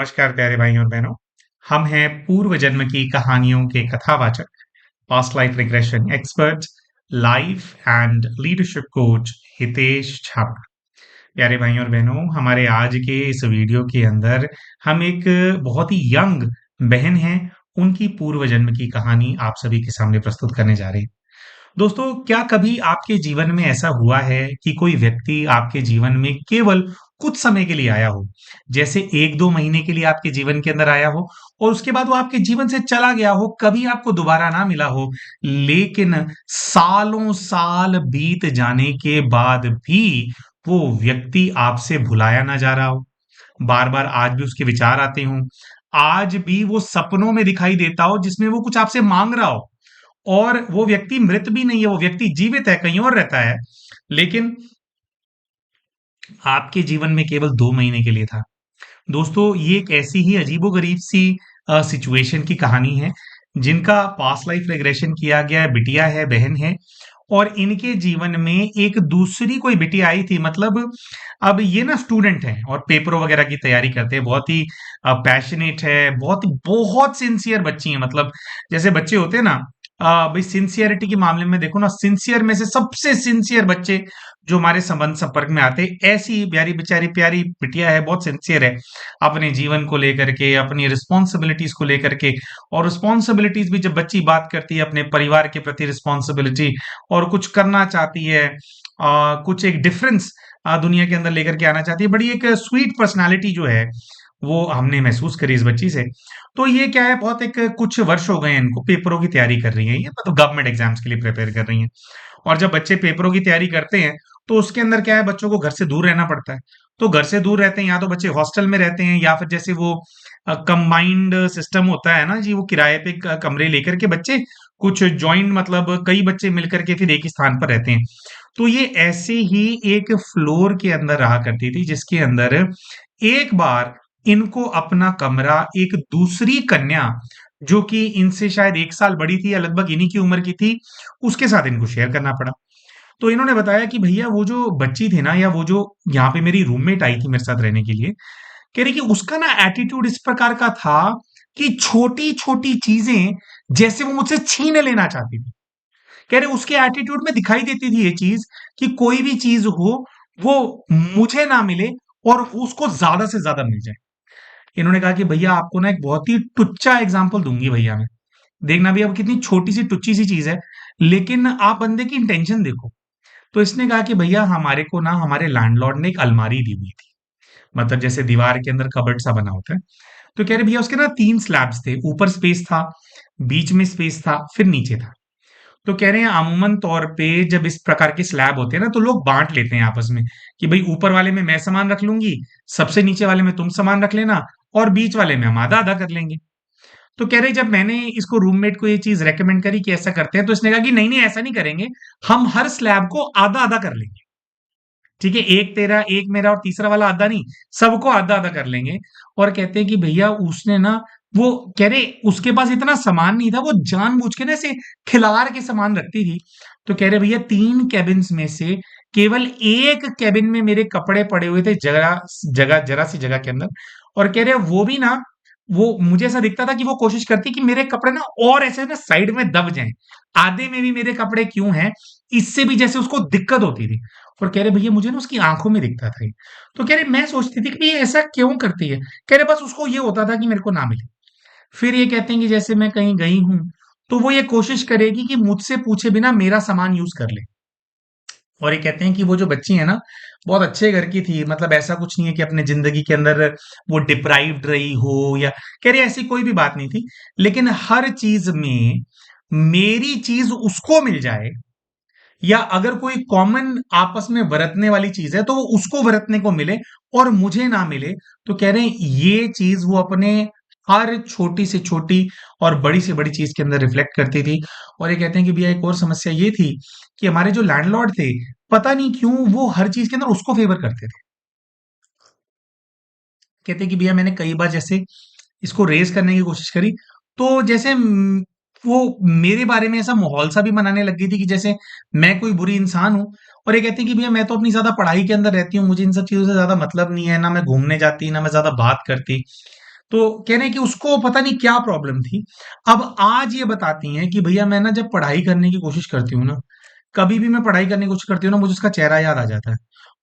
नमस्कार प्यारे भाई और बहनों। हम हैं पूर्व जन्म की कहानियों के कथावाचक, past life regression expert, life and leadership coach Hitesh Chhabra. प्यारे भाई और बहनों, हमारे आज के इस वीडियो के अंदर हम एक बहुत ही यंग बहन हैं, उनकी पूर्व जन्म की कहानी आप सभी के सामने प्रस्तुत करने जा रहे हैं। दोस्तों, क्या कभी आपके जीवन में ऐसा हुआ है कि कोई व्यक्ति आपके जीवन में केवल कुछ समय के लिए आया हो? जैसे 1-2 महीने के लिए आपके जीवन के अंदर आया हो और उसके बाद वो आपके जीवन से चला गया हो, कभी आपको दोबारा ना मिला हो, लेकिन सालों साल बीत जाने के बाद भी वो व्यक्ति आपसे भुलाया ना जा रहा हो। बार-बार आज भी उसके विचार आते हों, आज भी वो सपनों में दिखाई देता हो जिसमें वो कुछ आपसे माँग रहा हो। और वो व्यक्ति मृत भी नहीं है, वो व्यक्ति जीवित है, कहीं और रहता है, लेकिन आपके जीवन में केवल 2 महीने के लिए था। दोस्तों, ये एक ऐसी ही अजीबो-गरीब सी सिचुएशन की कहानी है, जिनका पास्ट लाइफ रिग्रेशन किया गया है, बिटिया है, बहन है और इनके जीवन में एक दूसरी कोई बिटिया आई थी। मतलब अब ये ना स्टूडेंट हैं और पेपरों वगैरह की तैयारी करते हैं, बहुत ही पैशनेट है, बहुत सिंसियर बच्ची हैं। मतलब जैसे बच्चे होते हैं ना, भाई सिंसियरिटी के मामले में देखो ना, सिंसियर में से सबसे सिंसियर बच्चे जो हमारे संबंध संपर्क में आते हैं, ऐसी ही प्यारी बेचारी प्यारी बिटिया है, बहुत सिंसियर है अपने जीवन को लेकर के, अपनी रिस्पॉन्सिबिलिटीज को लेकर के। और रिस्पॉन्सिबिलिटीज भी जब बच्ची बात करती है अपने परिवार के प्रति रिस्पॉन्सिबिलिटी और कुछ करना चाहती है, कुछ एक डिफरेंस दुनिया के अंदर लेकर के आना चाहती है, बड़ी एक स्वीट पर्सनालिटी जो है वो हमने महसूस करी इस बच्ची से। तो ये क्या है, बहुत एक कुछ वर्ष हो गए हैं इनको, पेपरों की तैयारी कर रही हैं ये, मतलब गवर्नमेंट एग्जाम्स के लिए प्रिपेयर कर रही हैं। और जब बच्चे पेपरों की तैयारी करते हैं तो उसके अंदर क्या है, बच्चों को घर से दूर रहना पड़ता है। तो घर से दूर रहते हैं, या तो बच्चे हॉस्टल में रहते हैं या फिर जैसे वो कंबाइंड सिस्टम होता है ना जी, वो किराए पे कमरे लेकर के बच्चे कुछ जॉइंट, मतलब कई बच्चे मिलकर के फिर एक ही स्थान पर रहते हैं। तो ये ऐसे ही एक फ्लोर के अंदर रहा करती थी, जिसके अंदर एक बार इनको अपना कमरा एक दूसरी कन्या, जो कि इनसे शायद 1 साल बड़ी थी या लगभग इन्हीं की उम्र की थी, उसके साथ इनको शेयर करना पड़ा। तो इन्होंने बताया कि भैया वो जो बच्ची थी ना, या वो जो यहाँ पे मेरी रूममेट आई थी मेरे साथ रहने के लिए, कह रही कि उसका ना एटीट्यूड इस प्रकार का था कि छोटी-छोटी चीज़ें जैसे वो मुझसे छीन लेना चाहती थी। कह रहे उसके एटीट्यूड में दिखाई देती थी ये चीज़ कि कोई भी चीज़ हो, वो मुझे ना मिले और उसको ज़्यादा से ज़्यादा मिल जाए। इन्होंने कहा कि भैया आपको ना एक बहुत ही टुच्चा एग्ज़ाम्पल दूँगी भैया मैं। देखना भैया वो कितनी छोटी-सी टुच्ची-सी चीज़ है, लेकिन आप बंदे की इंटेंशन देखो। तो इसने कहा कि भैया हमारे को ना हमारे लैंडलॉर्ड ने एक अलमारी दी हुई थी। मतलब जैसे दीवार के अंदर कबर्ड सा बना होता है। तो कह रहे भैया उसके ना 3 स्लैब्स थे, ऊपर स्पेस था, बीच में स्पेस था, फिर नीचे था। तो कह रहे हैं अमूमन तौर पे जब इस प्रकार के स्लैब होते हैं ना, तो लोग बाँट लेते हैं आपस में कि भई ऊपर वाले में मैं सामान रख लूँगी, सबसे नीचे वाले में तुम सामान रख लेना और बीच वाले में हम आधा-आधा कर लेंगे। तो कह रहे जब मैंने इसको रूममेट को ये चीज़ रिकमेंड करी कि ऐसा करते हैं, तो इसने कहा कि नहीं, नहीं ऐसा नहीं करेंगे, हम हर स्लैब को आधा-आधा कर लेंगे। ठीक है, एक तेरा, एक मेरा और तीसरा वाला आधा नहीं, सबको आधा-आधा कर लेंगे। और कहते हैं कि भैया उसने ना, वो कह रहे उसके पास इतना सामान नहीं था, वो जानबूझ के ना ऐसे खिलार के सामान रखती थी। तो कह रहे भैया 3 केबिन्स में से केवल 1 केबिन में मेरे कपड़े पड़े हुए थे, जरा-सी जगह के अंदर। और कह रहे वो भी ना, वो मुझे ऐसा दिखता था कि वो कोशिश करती कि मेरे कपड़े ना और ऐसे ना साइड में दब जाएँ। आधे में भी मेरे कपड़े क्यों हैं, इससे भी जैसे उसको दिक्कत होती थी। और कह रहे भैया मुझे ना उसकी आँखों में दिखता था ये। तो कह रहे मैं सोचती थी कि ये ऐसा क्यों करती है? कह रहे बस उसको ये होता था कि मेरे को ना मिले। फिर ये कहते हैं कि जैसे मैं कहीं गई हूँ, तो वो ये कोशिश करेगी कि मुझसे पूछे बिना मेरा सामान यूज़ कर ले। और ये कहते हैं कि वो जो बच्ची है ना, बहुत अच्छे घर की थी, मतलब ऐसा कुछ नहीं है कि अपने ज़िंदगी के अंदर वो डिप्राइव्ड रही हो, या कह रहे ऐसी कोई भी बात नहीं थी। लेकिन हर चीज़ में मेरी चीज़ उसको मिल जाए, या अगर कोई कॉमन आपस में बरतने वाली चीज है तो वो उसको बरतने को मिले और मुझे ना मिले। तो कह रहे हैं ये चीज वो अपने हर छोटी से छोटी और बड़ी से बड़ी चीज के अंदर रिफ्लेक्ट करती थी। और ये कहते हैं कि भैया एक और समस्या ये थी कि हमारे जो लैंडलॉर्ड थे, पता नहीं क्यों वो हर चीज के अंदर उसको फेवर करते थे। कहते हैं कि भैया मैंने कई बार जैसे इसको रेज़ करने की कोशिश करी, तो जैसे वो मेरे बारे में ऐसा माहौल सा भी बनाने लग गई थी कि जैसे मैं कोई बुरी इंसान हूँ। और ये कहती है कि भैया मैं तो अपनी ज़्यादा पढ़ाई के अंदर रहती हूँ, मुझे इन सब चीज़ों से ज़्यादा मतलब नहीं है, ना मैं घूमने जाती, ना मैं ज़्यादा बात करती। तो कह रहे हैं कि उसको पता नहीं क्या प्रॉब्लम थी। अब आज ये बताती हैं कि भैया मैं ना जब पढ़ाई करने की कोशिश करती हूँ ना, कभी भी मैं पढ़ाई करने की कोशिश करती हूँ ना, मुझे उसका चेहरा याद आ जाता है,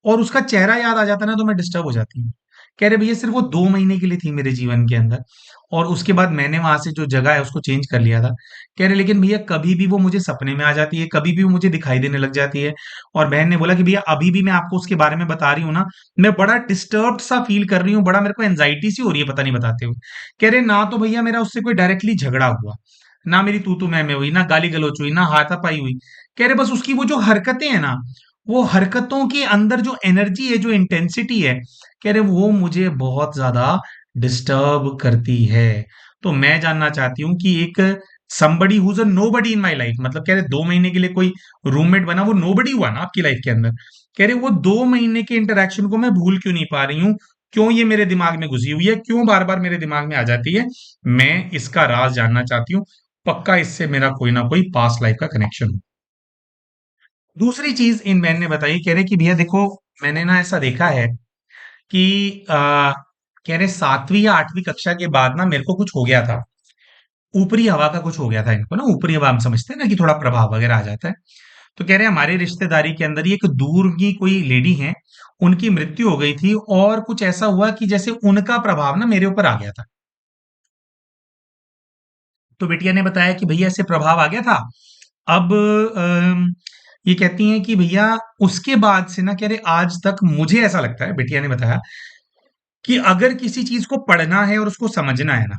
और उसका चेहरा याद आ जाता है ना तो मैं डिस्टर्ब हो जाती हूँ। कह रहे भैया सिर्फ वो 2 महीने के लिए थी मेरे जीवन के अंदर, और उसके बाद मैंने वहाँ से जो जगह है उसको चेंज कर लिया था। कह रहे लेकिन भैया कभी भी वो मुझे सपने में आ जाती है, कभी भी वो मुझे दिखाई देने लग जाती है। और बहन ने बोला कि भैया अभी भी मैं आपको उसके बारे में बता रही हूँ ना, मैं बड़ा डिस्टर्ब्ड सा फील कर रही हूँ, बड़ा मेरे को एंग्जायटी सी हो रही है पता नहीं बताते हुए। कह रहे ना तो भैया मेरा उससे कोई डायरेक्टली झगड़ा हुआ, ना मेरी तू मैं हुई, ना गाली गलौच हुई, ना हाथापाई हुई। कह रहे बस उसकी वो जो हरकतें हैं ना, वो हरकतों के अंदर जो एनर्जी है, जो इंटेंसिटी है, कह रहे वो मुझे बहुत ज्यादा डिस्टर्ब करती है। तो मैं जानना चाहती हूँ कि एक somebody who's a nobody in my life, मतलब कह रहे 2 महीने के लिए कोई रूममेट बना, वो nobody हुआ ना आपकी लाइफ के अंदर। कह रहे वो 2 महीने के इंटरेक्शन को मैं भूल क्यों नहीं पा रही हूँ, क्यों ये मेरे दिमाग में घुसी हुई है, क्यों बार बार मेरे दिमाग में आ जाती है। मैं इसका राज जानना चाहती हूँ। पक्का इससे मेरा कोई ना कोई पास्ट लाइफ का कनेक्शन हो। दूसरी चीज इन मैन ने बताई, कह रहे कि भैया देखो मैंने ना ऐसा देखा है कि कह रहे 7वीं या 8वीं कक्षा के बाद ना मेरे को कुछ हो गया था, ऊपरी हवा का कुछ हो गया था इनको ना, ऊपरी हवा हम समझते हैं ना कि थोड़ा प्रभाव वगैरह आ जाता है। तो कह रहे हैं हमारी रिश्तेदारी के अंदर ही एक दूर की कोई लेडी है, उनकी मृत्यु हो गई थी, और कुछ ऐसा हुआ कि जैसे उनका प्रभाव ना मेरे ऊपर आ गया था। तो बिटिया ने बताया कि भैया ऐसे प्रभाव आ गया था। अब ये कहती हैं कि भैया उसके बाद से ना, कह रहे आज तक मुझे ऐसा लगता है, बिटिया ने बताया कि अगर किसी चीज को पढ़ना है और उसको समझना है ना,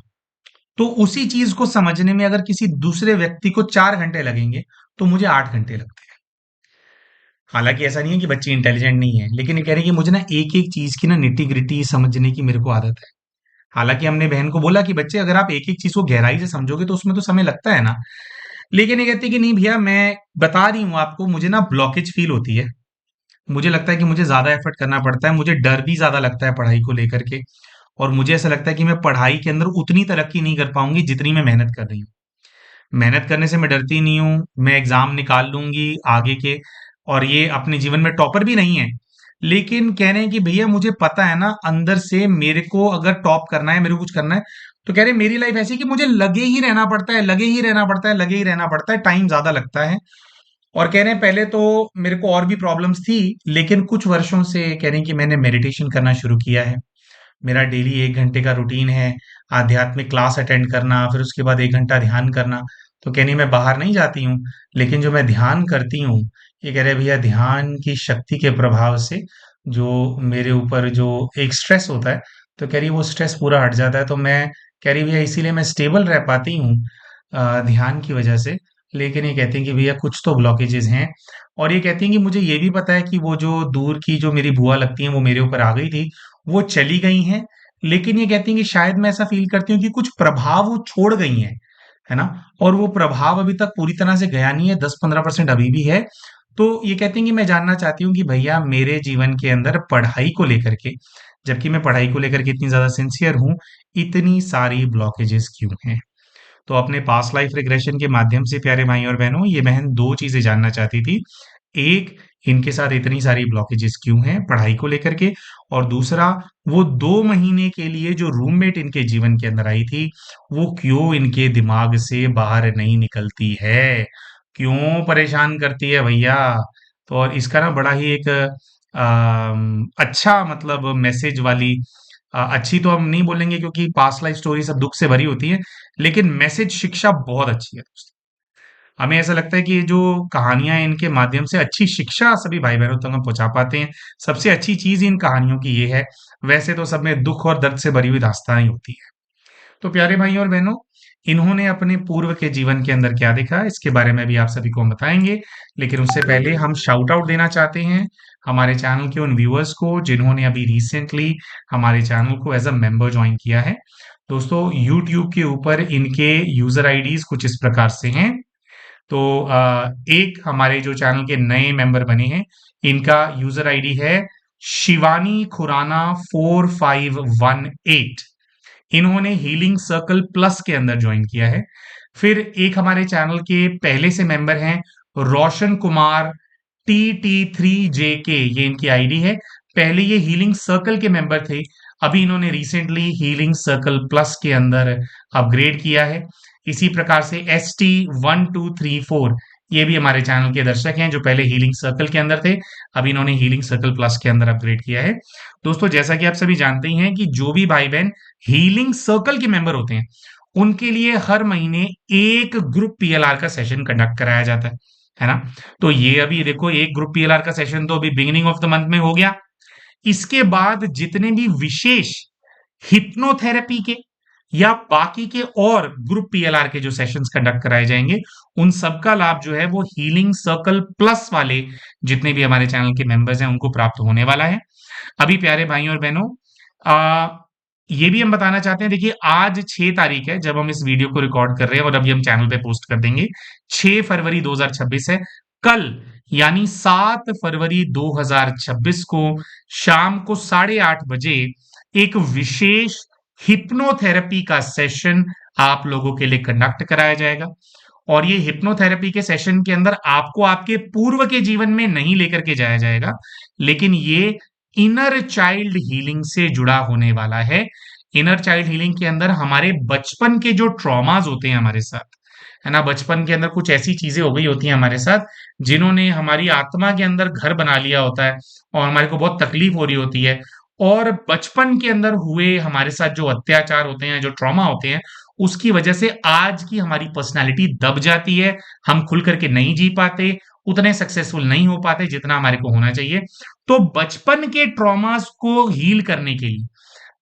तो उसी चीज को समझने में अगर किसी दूसरे व्यक्ति को 4 घंटे लगेंगे, तो मुझे 8 घंटे लगते हैं। हालांकि ऐसा नहीं है कि बच्ची इंटेलिजेंट नहीं है, लेकिन ये कह रही है कि मुझे ना एक एक चीज की ना निटी ग्रिटी समझने की मेरे को आदत है। हालांकि हमने बहन को बोला कि बच्चे अगर आप एक एक चीज को गहराई से समझोगे तो उसमें तो समय लगता है ना। लेकिन ये कहती है कि नहीं भैया मैं बता रही हूँ आपको, मुझे ना ब्लॉकेज फील होती है। मुझे लगता है कि मुझे ज्यादा एफर्ट करना पड़ता है, मुझे डर भी ज्यादा लगता है पढ़ाई को लेकर के। और मुझे ऐसा लगता है कि मैं पढ़ाई के अंदर उतनी तरक्की नहीं कर पाऊंगी जितनी मैं मेहनत कर रही हूँ। मेहनत करने से मैं डरती नहीं हूँ, मैं एग्जाम निकाल लूंगी आगे के, और ये अपने जीवन में टॉपर भी नहीं है। लेकिन कह रहे हैं कि भैया मुझे पता है ना अंदर से, मेरे को अगर टॉप करना है, मेरे को कुछ करना है, तो कह रहे हैं मेरी लाइफ ऐसी है कि मुझे लगे ही रहना पड़ता है, लगे ही रहना पड़ता है, लगे ही रहना पड़ता है, टाइम ज्यादा लगता है। और कह रहे हैं पहले तो मेरे को और भी प्रॉब्लम्स थी, लेकिन कुछ वर्षों से कह रहे हैं कि मैंने मेडिटेशन करना शुरू किया है। मेरा डेली 1 घंटे का रूटीन है, आध्यात्मिक क्लास अटेंड करना, फिर उसके बाद 1 घंटा ध्यान करना। तो कहनी मैं बाहर नहीं जाती हूँ, लेकिन जो मैं ध्यान करती हूँ, ये कह रहे भैया ध्यान की शक्ति के प्रभाव से जो मेरे ऊपर जो एक स्ट्रेस होता है, तो कह रही वो स्ट्रेस पूरा हट जाता है। तो मैं कह रही भैया इसीलिए मैं स्टेबल रह पाती हूँ ध्यान की वजह से। लेकिन ये कहती हैं कि भैया कुछ तो ब्लॉकेजेस हैं। और ये कहती हैं कि मुझे ये भी पता है कि वो जो दूर की जो मेरी बुआ लगती हैं वो मेरे ऊपर आ गई थी, वो चली गई हैं। लेकिन ये कहती हैं कि शायद मैं ऐसा फ़ील करती हूँ कि कुछ प्रभाव वो छोड़ गई हैं, है ना? और वो प्रभाव अभी तक पूरी तरह से गया नहीं है, 10-15% अभी भी है। तो ये कहती हैं कि मैं जानना चाहती हूँ कि भैया मेरे जीवन के अंदर पढ़ाई को लेकर के, जबकि मैं पढ़ाई को लेकर के इतनी ज़्यादा सिंसियर हूँ, इतनी सारी ब्लॉकेजेस क्यों हैं? तो अपने पास्ट लाइफ रिग्रेशन के माध्यम से प्यारे भाई और बहनों, ये बहन 2 चीज़ें जानना चाहती थी। एक, इनके साथ इतनी सारी ब्लॉकेजेस क्यों हैं पढ़ाई को लेकर के, और दूसरा, वो 2 महीने के लिए जो रूममेट इनके जीवन के अंदर आई थी, वो क्यों इनके दिमाग से बाहर नहीं निकलती है? क्यों परेशान करती है भैया? तो और इसका ना बड़ा ही एक अच्छा मतलब मैसेज वाली, अच्छी तो हम नहीं बोलेंगे क्योंकि पास्ट लाइफ स्टोरी सब दुःख से भरी होती है, लेकिन मैसेज शिक्षा बहुत अच्छी है दोस्तों। हमें ऐसा लगता है कि ये जो कहानियाँ हैं इनके माध्यम से अच्छी शिक्षा सभी भाई-बहनों तक हम पहुँचा पाते हैं। सबसे अच्छी चीज़ इन कहानियों की ये है, वैसे तो सब में दुःख और दर्द से भरी हुई दास्तानें होती हैं। तो प्यारे भाइयों और बहनों, इन्होंने अपने पूर्व के जीवन के अंदर क्या देखा, इसके बारे में भी आप सभी को हम बताएँगे। लेकिन उससे पहले हम शाउट आउट देना चाहते हैं हमारे चैनल के उन व्यूअर्स को जिन्होंने अभी रिसेंटली हमारे चैनल को एज़ अ मेंबर जॉइन किया है। दोस्तों, यूट्यूब के ऊपर इनके यूज़र आईडीज़ कुछ इस प्रकार से हैं। तो एक हमारे जो चैनल के नए मेंबर बने हैं, इनका यूज़र आईडी है शिवानी खुराना 4518। इन्होंने हीलिंग सर्कल प्लस के अंदर ज्वाइन किया है। फिर एक हमारे चैनल के पहले से मेंबर हैं रोशन कुमार TT3JK, ये इनकी आईडी है। पहले ये हीलिंग सर्कल के मेंबर थे, अभी इन्होंने रिसेंटली हीलिंग सर्कल प्लस के अंदर अपग्रेड किया है। इसी प्रकार से ST1234 ये भी हमारे चैनल के दर्शक हैं जो पहले हीलिंग सर्कल के अंदर थे, अभी इन्होंने हीलिंग सर्कल प्लस के अंदर अपग्रेड किया है। दोस्तों जैसा कि आप सभी जानते ही हैं कि जो भी भाई बहन हीलिंग सर्कल के मेंबर होते हैं उनके लिए हर महीने एक ग्रुप पीएलआर का सेशन कंडक्ट कराया जाता है ना। तो ये अभी देखो एक ग्रुप पीएलआर का सेशन तो अभी बिगिनिंग ऑफ द मंथ में हो गया। इसके बाद जितने भी विशेष हिप्नोथेरेपी के या बाकी के और ग्रुप पीएलआर के जो सेशंस कंडक्ट कराए जाएंगे उन सबका लाभ जो है वो हीलिंग सर्कल प्लस वाले जितने भी हमारे चैनल के मेंबर्स हैं उनको प्राप्त होने वाला है। अभी प्यारे भाइयों और बहनों, आ, ये भी हम बताना चाहते हैं, देखिए आज 6 तारीख है जब हम इस वीडियो को रिकॉर्ड कर रहे हैं और अभी हम चैनल पे पोस्ट कर देंगे। 6 फरवरी 2026 है। कल यानी 7 फरवरी 2026 को शाम को 8:30 बजे एक विशेष हिप्नोथेरेपी का सेशन आप लोगों के लिए कंडक्ट कराया जाएगा। और ये हिप्नोथेरेपी के सेशन के अंदर आपको आपके पूर्व के जीवन में नहीं लेकर के जाया जाएगा, लेकिन ये इनर चाइल्ड हीलिंग से जुड़ा होने वाला है। इनर चाइल्ड हीलिंग के अंदर हमारे बचपन के जो ट्रॉमास होते हैं हमारे साथ, है ना, बचपन के अंदर कुछ ऐसी चीजें हो गई होती हैं हमारे साथ जिन्होंने हमारी आत्मा के अंदर घर बना लिया होता है और हमारे को बहुत तकलीफ हो रही होती है। और बचपन के अंदर हुए हमारे साथ जो अत्याचार होते हैं, जो ट्रॉमा होते हैं, उसकी वजह से आज की हमारी पर्सनालिटी दब जाती है। हम खुल करके नहीं जी पाते, उतने सक्सेसफुल नहीं हो पाते जितना हमारे को होना चाहिए। तो बचपन के ट्रॉमास को हील करने के लिए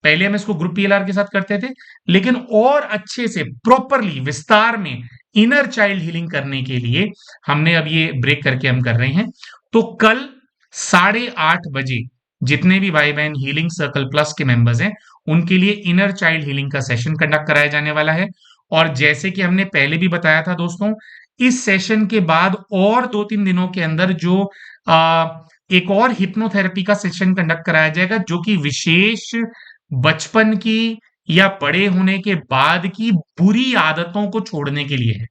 पहले हम इसको ग्रुप पीएलआर के साथ करते थे, लेकिन और अच्छे से प्रॉपरली विस्तार में इनर चाइल्ड हीलिंग करने के लिए हमने अब ये ब्रेक करके हम कर रहे हैं। तो कल 8:30 बजे जितने भी भाई बहन हीलिंग सर्कल प्लस के मेंबर्स हैं उनके लिए इनर चाइल्ड हीलिंग का सेशन कंडक्ट कराया जाने वाला है। और जैसे कि हमने पहले भी बताया था दोस्तों, इस सेशन के बाद और 2-3 दिनों के अंदर जो एक और हिप्नोथेरेपी का सेशन कंडक्ट कराया जाएगा जो कि विशेष बचपन की या बड़े होने के बाद की बुरी आदतों को छोड़ने के लिए है।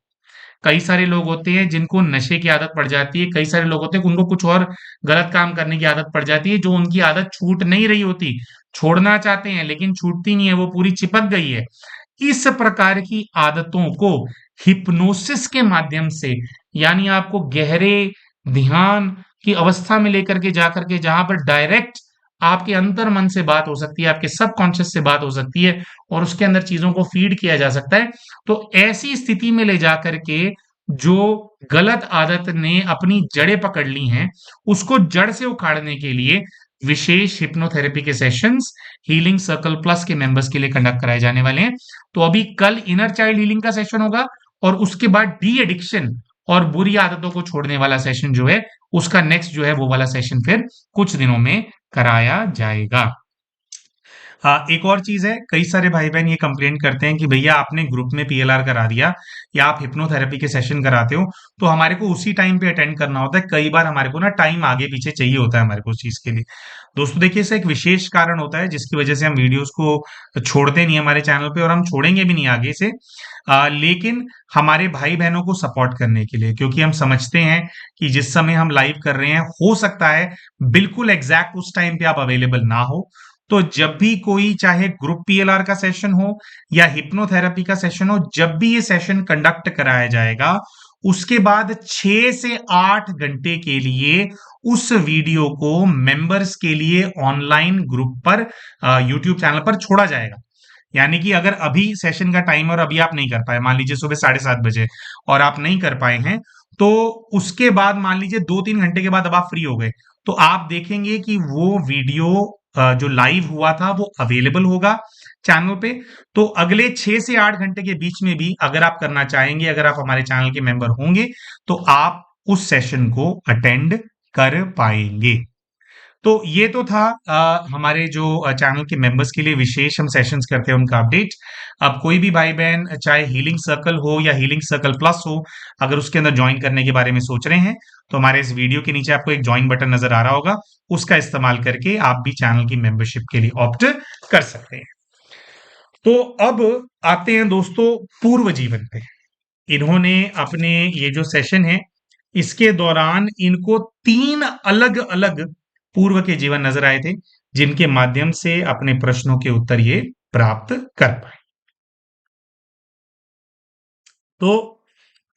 कई सारे लोग होते हैं जिनको नशे की आदत पड़ जाती है, कई सारे लोग होते हैं उनको कुछ और गलत काम करने की आदत पड़ जाती है जो उनकी आदत छूट नहीं रही होती, छोड़ना चाहते हैं लेकिन छूटती नहीं है, वो पूरी चिपक गई है। इस प्रकार की आदतों को हिप्नोसिस के माध्यम से, यानी आपको गहरे ध्यान की अवस्था में लेकर के जाकर के जहां पर डायरेक्ट आपके अंतर मन से बात हो सकती है, आपके सबकॉन्शियस से बात हो सकती है और उसके अंदर चीजों को फीड किया जा सकता है। तो ऐसी स्थिति में ले जाकर के जो गलत आदत ने अपनी जड़ें पकड़ ली हैं उसको जड़ से उखाड़ने के लिए विशेष हिप्नोथेरेपी के सेशंस हीलिंग सर्कल प्लस के मेंबर्स के लिए कंडक्ट कराए जाने वाले हैं। तो अभी कल इनर चाइल्ड हीलिंग का सेशन होगा और उसके बाद डी एडिक्शन और बुरी आदतों को छोड़ने वाला सेशन जो है उसका नेक्स्ट जो है वो वाला सेशन फिर कुछ दिनों में कराया जाएगा। हाँ, एक और चीज है, कई सारे भाई बहन ये कंप्लेंट करते हैं कि भैया आपने ग्रुप में पीएलआर करा दिया या आप हिप्नोथेरेपी के सेशन कराते हो तो हमारे को उसी टाइम पे अटेंड करना होता है, कई बार हमारे को ना टाइम आगे पीछे चाहिए होता है हमारे को उस चीज के लिए। दोस्तों देखिए, इसका एक विशेष कारण होता है जिसकी वजह से हम वीडियोस को छोड़ते नहीं हमारे चैनल पे और हम छोड़ेंगे भी नहीं आगे से। लेकिन हमारे भाई बहनों को सपोर्ट करने के लिए, क्योंकि हम समझते हैं कि जिस समय हम लाइव कर रहे हैं हो सकता है बिल्कुल एग्जैक्ट उस टाइम पे आप अवेलेबल ना हो। तो जब भी कोई, चाहे ग्रुप पीएलआर का सेशन हो या हिप्नोथेरेपी का सेशन हो, जब भी ये सेशन कंडक्ट कराया जाएगा उसके बाद 6 से 8 घंटे के लिए उस वीडियो को मेंबर्स के लिए ऑनलाइन ग्रुप पर यूट्यूब चैनल पर छोड़ा जाएगा। यानी कि अगर अभी सेशन का टाइम और अभी आप नहीं कर पाए, मान लीजिए सुबह 7:30 बजे और आप नहीं कर पाए हैं, तो उसके बाद मान लीजिए 2-3 घंटे के बाद अब आप फ्री हो गए तो आप देखेंगे कि वो वीडियो जो लाइव हुआ था वो अवेलेबल होगा चैनल पे। तो अगले 6 से 8 घंटे के बीच में भी अगर आप करना चाहेंगे, अगर आप हमारे चैनल के मेंबर होंगे तो आप उस सेशन को अटेंड कर पाएंगे। तो ये तो था हमारे जो चैनल के मेंबर्स के लिए विशेष हम सेशंस करते हैं उनका अपडेट। अब कोई भी भाई बहन चाहे हीलिंग सर्कल हो या हीलिंग सर्कल प्लस हो, अगर उसके अंदर ज्वाइन करने के बारे में सोच रहे हैं तो हमारे इस वीडियो के नीचे आपको एक ज्वाइन बटन नजर आ रहा होगा, उसका इस्तेमाल करके आप भी चैनल की मेंबरशिप के लिए ऑप्ट कर सकते हैं। तो अब आते हैं दोस्तों पूर्व जीवन पे। इन्होंने अपने ये जो सेशन है इसके दौरान इनको 3 अलग अलग पूर्व के जीवन नजर आए थे। जिनके माध्यम से अपने प्रश्नों के उत्तर ये प्राप्त कर पाए। तो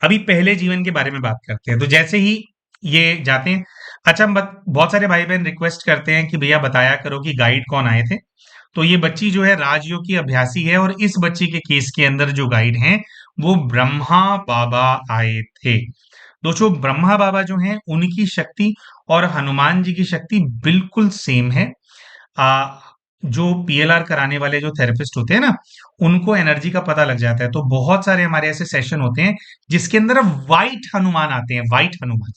अभी पहले जीवन के बारे में बात करते हैं। तो जैसे ही ये जाते हैं, अच्छा बहुत सारे भाई बहन रिक्वेस्ट करते हैं कि भैया बताया करो कि गाइड कौन आए थे। तो ये बच्ची जो है राजयोग की अभ्यासी है, और इस बच्ची के केस के अंदर जो गाइड हैं वो ब्रह्मा बाबा आए थे। दोस्तों ब्रह्मा बाबा जो हैं उनकी शक्ति और हनुमान जी की शक्ति बिल्कुल सेम है। आ, जो पीएलआर कराने वाले जो थेरेपिस्ट होते हैं ना, उनको एनर्जी का पता लग जाता है। तो बहुत सारे हमारे ऐसे सेशन होते हैं जिसके अंदर व्हाइट हनुमान आते हैं, व्हाइट हनुमान।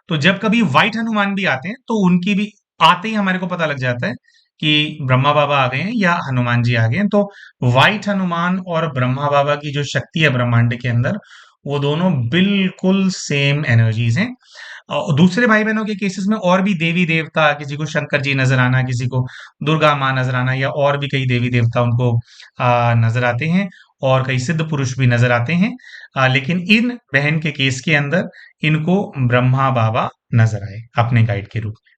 तो जब कभी व्हाइट हनुमान भी आते हैं तो उनकी भी आते ही हमारे को पता लग जाता है कि ब्रह्मा बाबा आ गए हैं या हनुमान जी आ गए हैं। तो व्हाइट हनुमान और ब्रह्मा बाबा की जो शक्ति है ब्रह्मांड के अंदर, वो दोनों बिल्कुल सेम एनर्जीज हैं। दूसरे भाई बहनों के केसेस में और भी देवी देवता, किसी को शंकर जी नजर आना, किसी को दुर्गा माँ नजर आना, या और भी कई देवी देवता उनको नजर आते हैं, और कई सिद्ध पुरुष भी नजर आते हैं। लेकिन इन बहन के केस के अंदर इनको ब्रह्मा बाबा नजर आए अपने गाइड के रूप में।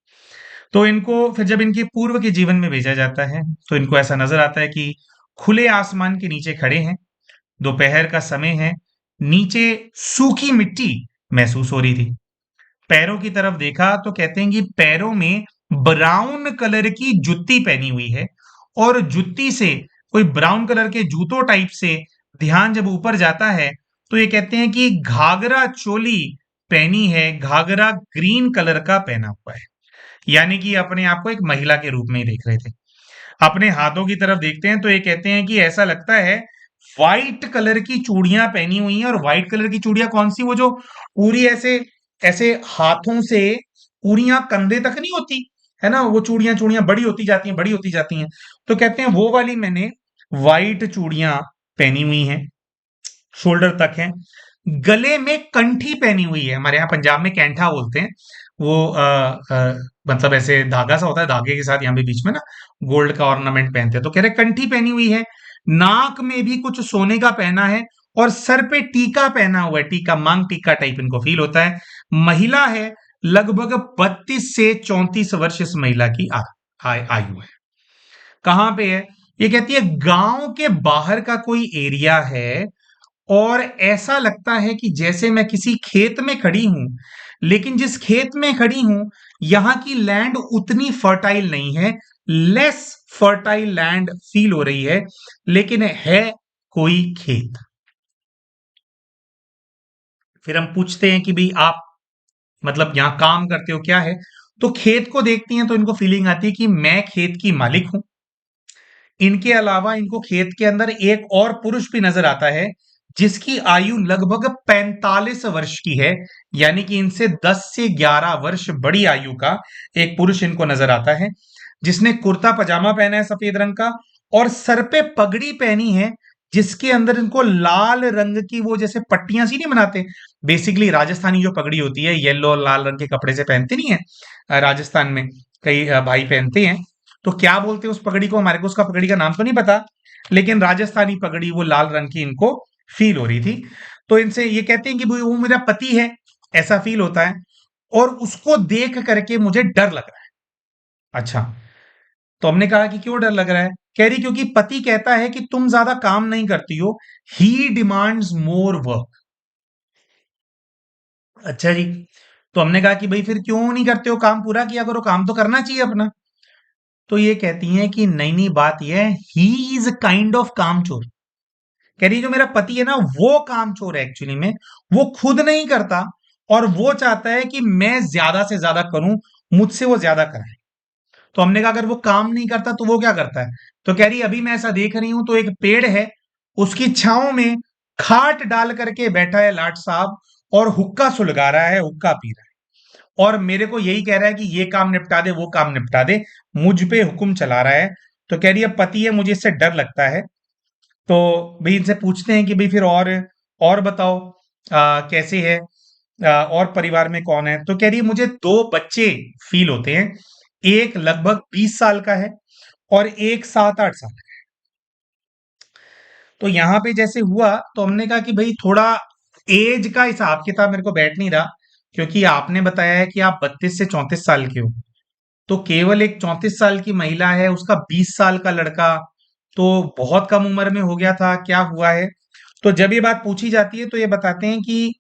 तो इनको फिर जब इनके पूर्व के जीवन में भेजा जाता है तो इनको ऐसा नजर आता है कि खुले आसमान के नीचे खड़े हैं, दोपहर का समय है, नीचे सूखी मिट्टी महसूस हो रही थी। पैरों की तरफ देखा तो कहते हैं कि पैरों में ब्राउन कलर की जुत्ती पहनी हुई है, और जुत्ती से कोई ब्राउन कलर के जूतों टाइप से ध्यान जब ऊपर जाता है तो ये कहते हैं कि घाघरा चोली पहनी है, घाघरा ग्रीन कलर का पहना हुआ है। यानी कि अपने आप को एक महिला के रूप में ही देख रहे थे। अपने हाथों की तरफ देखते हैं तो ये कहते हैं कि ऐसा लगता है व्हाइट कलर की चूड़ियां पहनी हुई हैं। और व्हाइट कलर की चूड़ियां कौन सी? वो जो पूरी ऐसे ऐसे हाथों से पूरियां कंधे तक नहीं होती है ना, वो चूड़ियां चूड़ियां बड़ी होती जाती हैं, बड़ी होती जाती हैं। तो कहते हैं वो वाली मैंने व्हाइट चूड़ियां पहनी हुई हैं, शोल्डर तक है। गले में कंठी पहनी हुई है, हमारे यहाँ पंजाब में कैंठा बोलते हैं। वो मतलब ऐसे धागा सा होता है, धागे के साथ यहाँ पे बीच में ना गोल्ड का ऑर्नामेंट पहनते हैं। तो कह रहे कंठी पहनी हुई है, नाक में भी कुछ सोने का पहना है, और सर पे टीका पहना हुआ है, टीका मांग टीका टाइप इनको फील होता है। महिला है, लगभग 32 से 34 वर्ष इस महिला की आयु है। कहाँ पे है? ये कहती है गांव के बाहर का कोई एरिया है, और ऐसा लगता है कि जैसे मैं किसी खेत में खड़ी हूं, लेकिन जिस खेत में खड़ी हूं यहां की लैंड उतनी फर्टाइल नहीं है, लेस फर्टाइल लैंड फील हो रही है, लेकिन है कोई खेत। फिर हम पूछते हैं कि भाई आप मतलब यहां काम करते हो क्या है? तो खेत को देखती हैं तो इनको फीलिंग आती है कि मैं खेत की मालिक हूं। इनके अलावा इनको खेत के अंदर एक और पुरुष भी नजर आता है, जिसकी आयु लगभग 45 वर्ष की है। यानी कि इनसे 10 से 11 वर्ष बड़ी आयु का एक पुरुष इनको नजर आता है, जिसने कुर्ता पजामा पहना है सफेद रंग का, और सर पे पगड़ी पहनी है, जिसके अंदर इनको लाल रंग की वो जैसे पट्टियां सी नहीं बनाते, बेसिकली राजस्थानी जो पगड़ी होती है येलो और लाल रंग के कपड़े से पहनते नहीं है, राजस्थान में कई भाई पहनते हैं। तो क्या बोलते हैं उस पगड़ी को? हमारे को उसका पगड़ी का नाम तो नहीं पता, लेकिन राजस्थानी पगड़ी वो लाल रंग की इनको फील हो रही थी। तो इनसे ये कहते हैं कि वो मेरा पति है, ऐसा फील होता है, और उसको देख करके मुझे डर लग रहा है। अच्छा, तो हमने कहा कि क्यों डर लग रहा है? कह रही क्योंकि पति कहता है कि तुम ज्यादा काम नहीं करती हो, ही डिमांड्स मोर वर्क। अच्छा जी, तो हमने कहा कि भाई फिर क्यों नहीं करते हो काम? पूरा किया करो, काम तो करना चाहिए अपना। तो ये कहती हैं कि नई नई बात यह है, ही इज काइंड ऑफ कामचोर। कह रही जो मेरा पति है ना वो कामचोर है एक्चुअली में, वो खुद नहीं करता, और वो चाहता है कि मैं ज्यादा से ज्यादा करूं, मुझसे वो ज्यादा कराए। तो हमने कहा अगर वो काम नहीं करता तो वो क्या करता है? तो कह रही अभी मैं ऐसा देख रही हूं तो एक पेड़ है, उसकी छांव में खाट डाल करके बैठा है लाट साहब, और हुक्का सुलगा रहा है, हुक्का पी रहा है, और मेरे को यही कह रहा है कि ये काम निपटा दे, वो काम निपटा दे, मुझ पे हुक्म चला रहा है। तो कह रही है पति है, मुझे इससे डर लगता है। तो भाई इनसे पूछते हैं कि भाई फिर और बताओ कैसे है, और परिवार में कौन है? तो कह रही है मुझे दो बच्चे फील होते हैं, एक लगभग 20 साल का है और एक 7-8 साल का। तो यहाँ पे जैसे हुआ तो हमने कहा कि भाई थोड़ा एज का हिसाब किताब मेरे को बैठ नहीं रहा, क्योंकि आपने बताया है कि आप 32 से 34 साल के हो, तो केवल एक 34 साल की महिला है, उसका 20 साल का लड़का, तो बहुत कम उम्र में हो गया था, क्या हुआ है? तो जब ये बात पूछी जाती है तो ये बताते हैं कि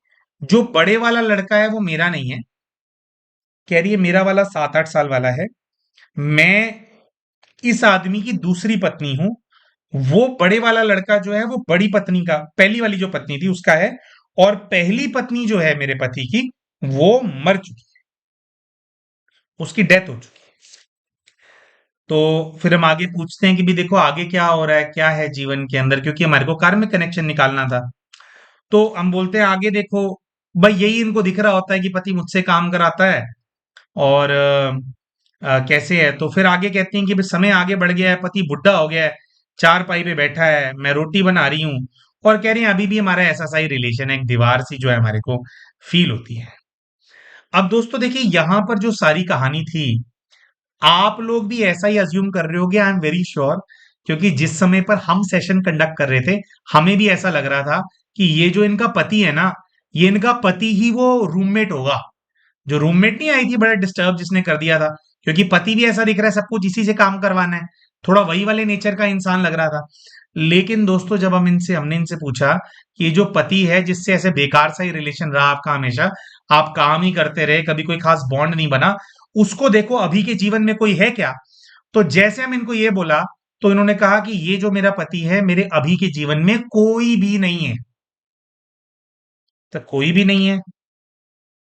जो बड़े वाला लड़का है वो मेरा नहीं है। कह रही है मेरा वाला 7-8 साल वाला है। मैं इस आदमी की दूसरी पत्नी हूं। वो बड़े वाला लड़का जो है वो बड़ी पत्नी का, पहली वाली जो पत्नी थी उसका है। और पहली पत्नी जो है मेरे पति की, वो मर चुकी है, उसकी डेथ हो चुकी है। तो फिर हम आगे पूछते हैं कि भी देखो आगे क्या हो रहा है, क्या है जीवन के अंदर, क्योंकि हमारे को कार्मिक कनेक्शन निकालना था। तो हम बोलते हैं आगे देखो, भाई यही इनको दिख रहा होता है कि पति मुझसे काम कराता है और कैसे है। तो फिर आगे कहते हैं कि भाई समय आगे बढ़ गया है, पति बुढ़ा हो गया है, चार पाई पे बैठा है, मैं रोटी बना रही हूँ। और कह रही है अभी भी हमारा ऐसा सा ही रिलेशन है, एक दीवार सी जो है हमारे को फील होती है। अब दोस्तों देखिए यहां पर जो सारी कहानी थी, आप लोग भी ऐसा ही अज्यूम कर रहे होगे, आई एम वेरी श्योर। क्योंकि जिस समय पर हम सेशन कंडक्ट कर रहे थे, हमें भी ऐसा लग रहा था कि ये जो इनका पति है ना, ये इनका पति ही वो रूममेट होगा। जो रूममेट नहीं आई थी बड़ा डिस्टर्ब जिसने कर दिया था, क्योंकि पति भी ऐसा दिख रहा है सब कुछ इसी से काम करवाना है, थोड़ा वही वाले नेचर का इंसान लग रहा था। लेकिन दोस्तों जब हमने इनसे पूछा कि ये जो पति है जिससे ऐसे बेकार सा ही रिलेशन रहा आपका हमेशा, आप काम ही करते रहे, कभी कोई खास बॉन्ड नहीं बना, उसको देखो अभी के जीवन में कोई है क्या? तो जैसे हम इनको ये बोला, तो इन्होंने कहा कि ये जो मेरा पति है मेरे अभी के जीवन में कोई भी नहीं है। तो कोई भी नहीं है,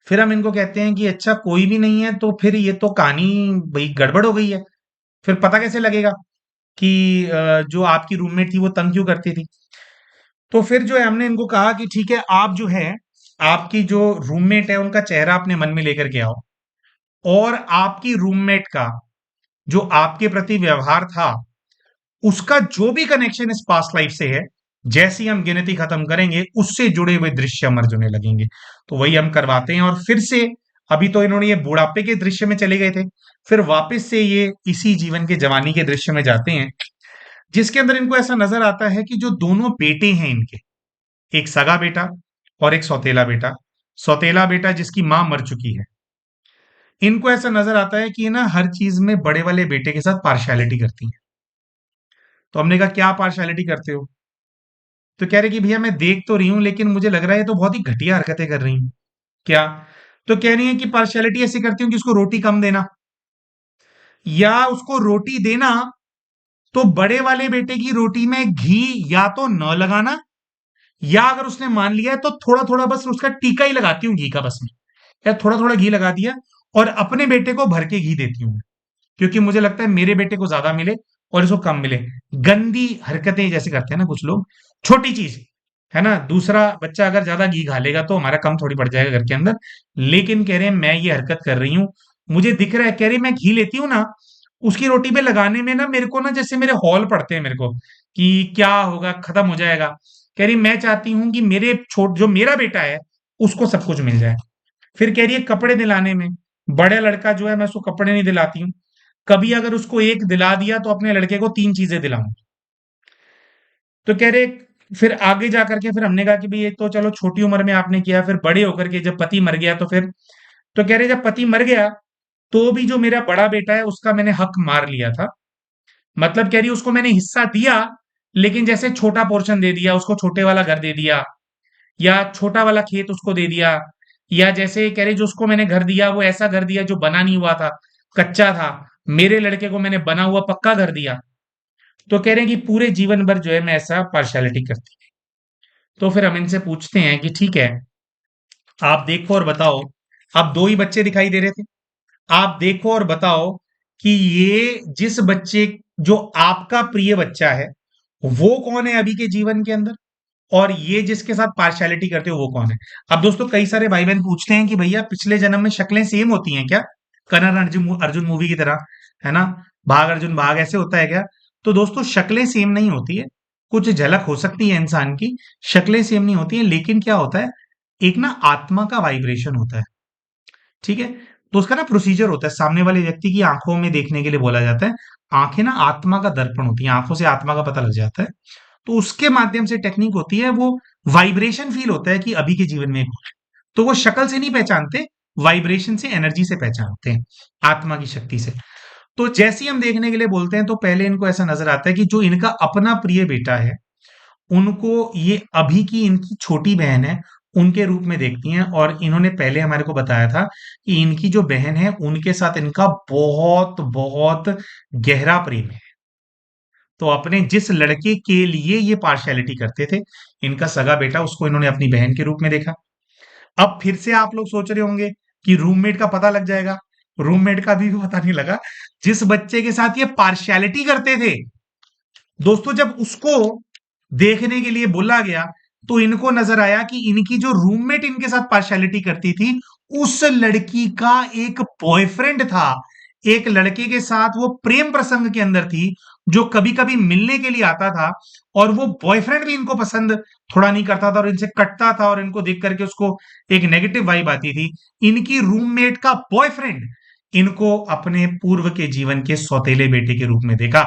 फिर हम इनको कहते हैं कि अच्छा कोई भी नहीं है, तो फिर ये तो कहानी भाई गड़बड़ हो गई है। फिर पता कैसे लगेगा कि जो आपकी रूममेट थी वो तंग क्यों करती थी? तो फिर जो है हमने इनको कहा कि ठीक है, आप जो है आपकी जो रूममेट है उनका चेहरा अपने मन में लेकर के आओ, और आपकी रूममेट का जो आपके प्रति व्यवहार था, उसका जो भी कनेक्शन इस पास्ट लाइफ से है, जैसी हम गिनती खत्म करेंगे उससे जुड़े हुए दृश्य अमर होने लगेंगे। तो वही हम करवाते हैं, और फिर से अभी तो इन्होंने ये बुढ़ापे के दृश्य में चले गए थे, फिर वापस से ये इसी जीवन के जवानी के दृश्य में जाते हैं, जिसके अंदर इनको ऐसा नजर आता है कि जो दोनों बेटे हैं इनके, एक सगा बेटा और एक सौतेला बेटा, सौतेला बेटा जिसकी मां मर चुकी है, इनको ऐसा नजर आता है कि ये ना हर चीज में बड़े वाले बेटे के साथ पार्शियलिटी करती है। तो हमने कहा क्या पार्शियलिटी करते हो? तो कह रहे कि भैया मैं देख तो रही हूँ लेकिन मुझे लग रहा है ये तो बहुत ही घटिया हरकतें कर रही हूँ। क्या? तो कह रही है कि पार्शियलिटी ऐसी करती हूँ कि उसको रोटी कम देना, या उसको रोटी देना तो बड़े वाले बेटे की रोटी में घी या तो न लगाना, या अगर उसने मान लिया है तो थोड़ा थोड़ा बस उसका टीका ही लगाती हूँ घी का, बस में या थोड़ा थोड़ा घी लगा दिया, और अपने बेटे को भर के घी देती हूँ, क्योंकि मुझे लगता है मेरे बेटे को ज्यादा मिले और इसको कम मिले। गंदी हरकतें जैसे करते हैं ना कुछ लोग, छोटी चीज है ना, दूसरा बच्चा अगर ज्यादा घी खा लेगा तो हमारा कम थोड़ी पड़ जाएगा घर के अंदर। लेकिन कह रहे हैं मैं ये हरकत कर रही हूँ, मुझे दिख रहा है, कह रही मैं घी लेती हूँ ना, उसकी रोटी पे लगाने में ना मेरे को ना जैसे मेरे हॉल पड़ते हैं मेरे को, कि क्या होगा, खत्म हो जाएगा। कह रही मैं चाहती हूँ कि मेरे छोट जो मेरा बेटा है उसको सब कुछ मिल जाए। फिर कह रही है कपड़े दिलाने में, बड़ा लड़का जो है मैं उसको कपड़े नहीं दिलाती हूँ, कभी अगर उसको एक दिला दिया तो अपने लड़के को तीन चीजें दिलाऊं। तो कह रहे फिर आगे जा करके फिर हमने कहा कि भाई ये तो चलो छोटी उम्र में आपने किया, फिर बड़े होकर के जब पति मर गया तो फिर, तो कह रहे जब पति मर गया तो भी जो मेरा बड़ा बेटा है उसका मैंने हक मार लिया था। मतलब कह रही उसको मैंने हिस्सा दिया, लेकिन जैसे छोटा पोर्शन दे दिया उसको, छोटे वाला घर दे दिया, या छोटा वाला खेत उसको दे दिया, या जैसे कह रहे जो उसको मैंने घर दिया वो ऐसा घर दिया जो बना नहीं हुआ था, कच्चा था। मेरे लड़के को मैंने बना हुआ पक्का घर दिया। तो कह रहे हैं कि पूरे जीवन भर जो है मैं ऐसा पार्शियलिटी करती। तो फिर हम इनसे पूछते हैं कि ठीक है, आप देखो और बताओ, अब दो ही बच्चे दिखाई दे रहे थे, आप देखो और बताओ कि ये जिस बच्चे, जो आपका प्रिय बच्चा है, वो कौन है अभी के जीवन के अंदर, और ये जिसके साथ पार्शियलिटी करते हो वो कौन है? अब दोस्तों कई सारे भाई बहन पूछते हैं कि भैया पिछले जन्म में शक्लें सेम होती हैं क्या, करण अर्जुन अर्जुन मूवी की तरह, है ना, भाग अर्जुन भाग ऐसे होता है क्या? तो दोस्तों शक्लें सेम नहीं होती है, कुछ झलक हो सकती है इंसान की, शक्लें सेम नहीं होती है, लेकिन क्या होता है, एक ना आत्मा का वाइब्रेशन होता है, ठीक है। तो उसका ना प्रोसीजर होता है, सामने वाले व्यक्ति की आंखों में देखने के लिए बोला जाता है, आंखें ना आत्मा का दर्पण होती है, आंखों से आत्मा का पता लग जाता है। तो उसके माध्यम से टेक्निक होती है, वो वाइब्रेशन फील होता है कि अभी के जीवन में, तो वो शक्ल से नहीं पहचानते, वाइब्रेशन से, एनर्जी से पहचानते हैं, आत्मा की शक्ति से। तो जैसे ही हम देखने के लिए बोलते हैं तो पहले इनको ऐसा नजर आता है कि जो इनका अपना प्रिय बेटा है, उनको ये अभी की इनकी छोटी बहन है, उनके रूप में देखती हैं। और इन्होंने पहले हमारे को बताया था कि इनकी जो बहन है, उनके साथ इनका बहुत बहुत गहरा प्रेम है। तो अपने जिस लड़के के लिए ये पार्शियलिटी करते थे, इनका सगा बेटा, उसको इन्होंने अपनी बहन के रूप में देखा। अब फिर से आप लोग सोच रहे होंगे कि रूममेट का पता लग जाएगा। रूममेट का भी पता नहीं लगा। जिस बच्चे के साथ ये पार्शियलिटी करते थे, दोस्तों, जब उसको देखने के लिए बोला गया, तो इनको नजर आया कि इनकी जो रूममेट इनके साथ पार्शियलिटी करती थी, उस लड़की का एक बॉयफ्रेंड था। एक लड़के के साथ वो प्रेम प्रसंग के अंदर थी, जो कभी कभी मिलने के लिए आता था। और वो बॉयफ्रेंड भी इनको पसंद थोड़ा नहीं करता था और इनसे कटता था, और इनको देख करके उसको एक नेगेटिव वाइब आती थी। इनकी रूममेट का बॉयफ्रेंड इनको अपने पूर्व के जीवन के सौतेले बेटे के रूप में देखा।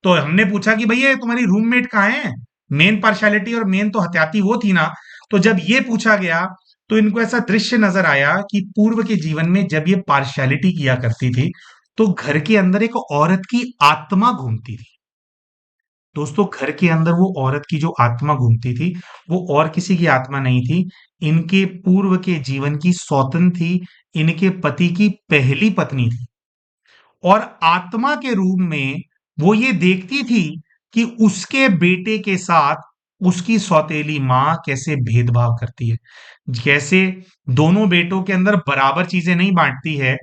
तो हमने पूछा कि भैया तुम्हारी रूममेट कहाँ है? मेन पार्शियलिटी और मेन तो हत्याती वो थी ना। तो जब ये पूछा गया, तो इनको ऐसा दृश्य नजर आया कि पूर्व के जीवन में जब ये पार्शियलिटी किया करती थी, तो घर के अंदर एक औरत की आत्मा घूमती थी। दोस्तों, घर के अंदर वो औरत की जो आत्मा घूमती थी, वो और किसी की आत्मा नहीं थी, इनके पूर्व के जीवन की सौतन थी, इनके पति की पहली पत्नी थी। और आत्मा के रूप में वो ये देखती थी कि उसके बेटे के साथ उसकी सौतेली माँ कैसे भेदभाव करती है। जैसे दोनों बेटों के अंदर बराबर चीजें नहीं बांटती है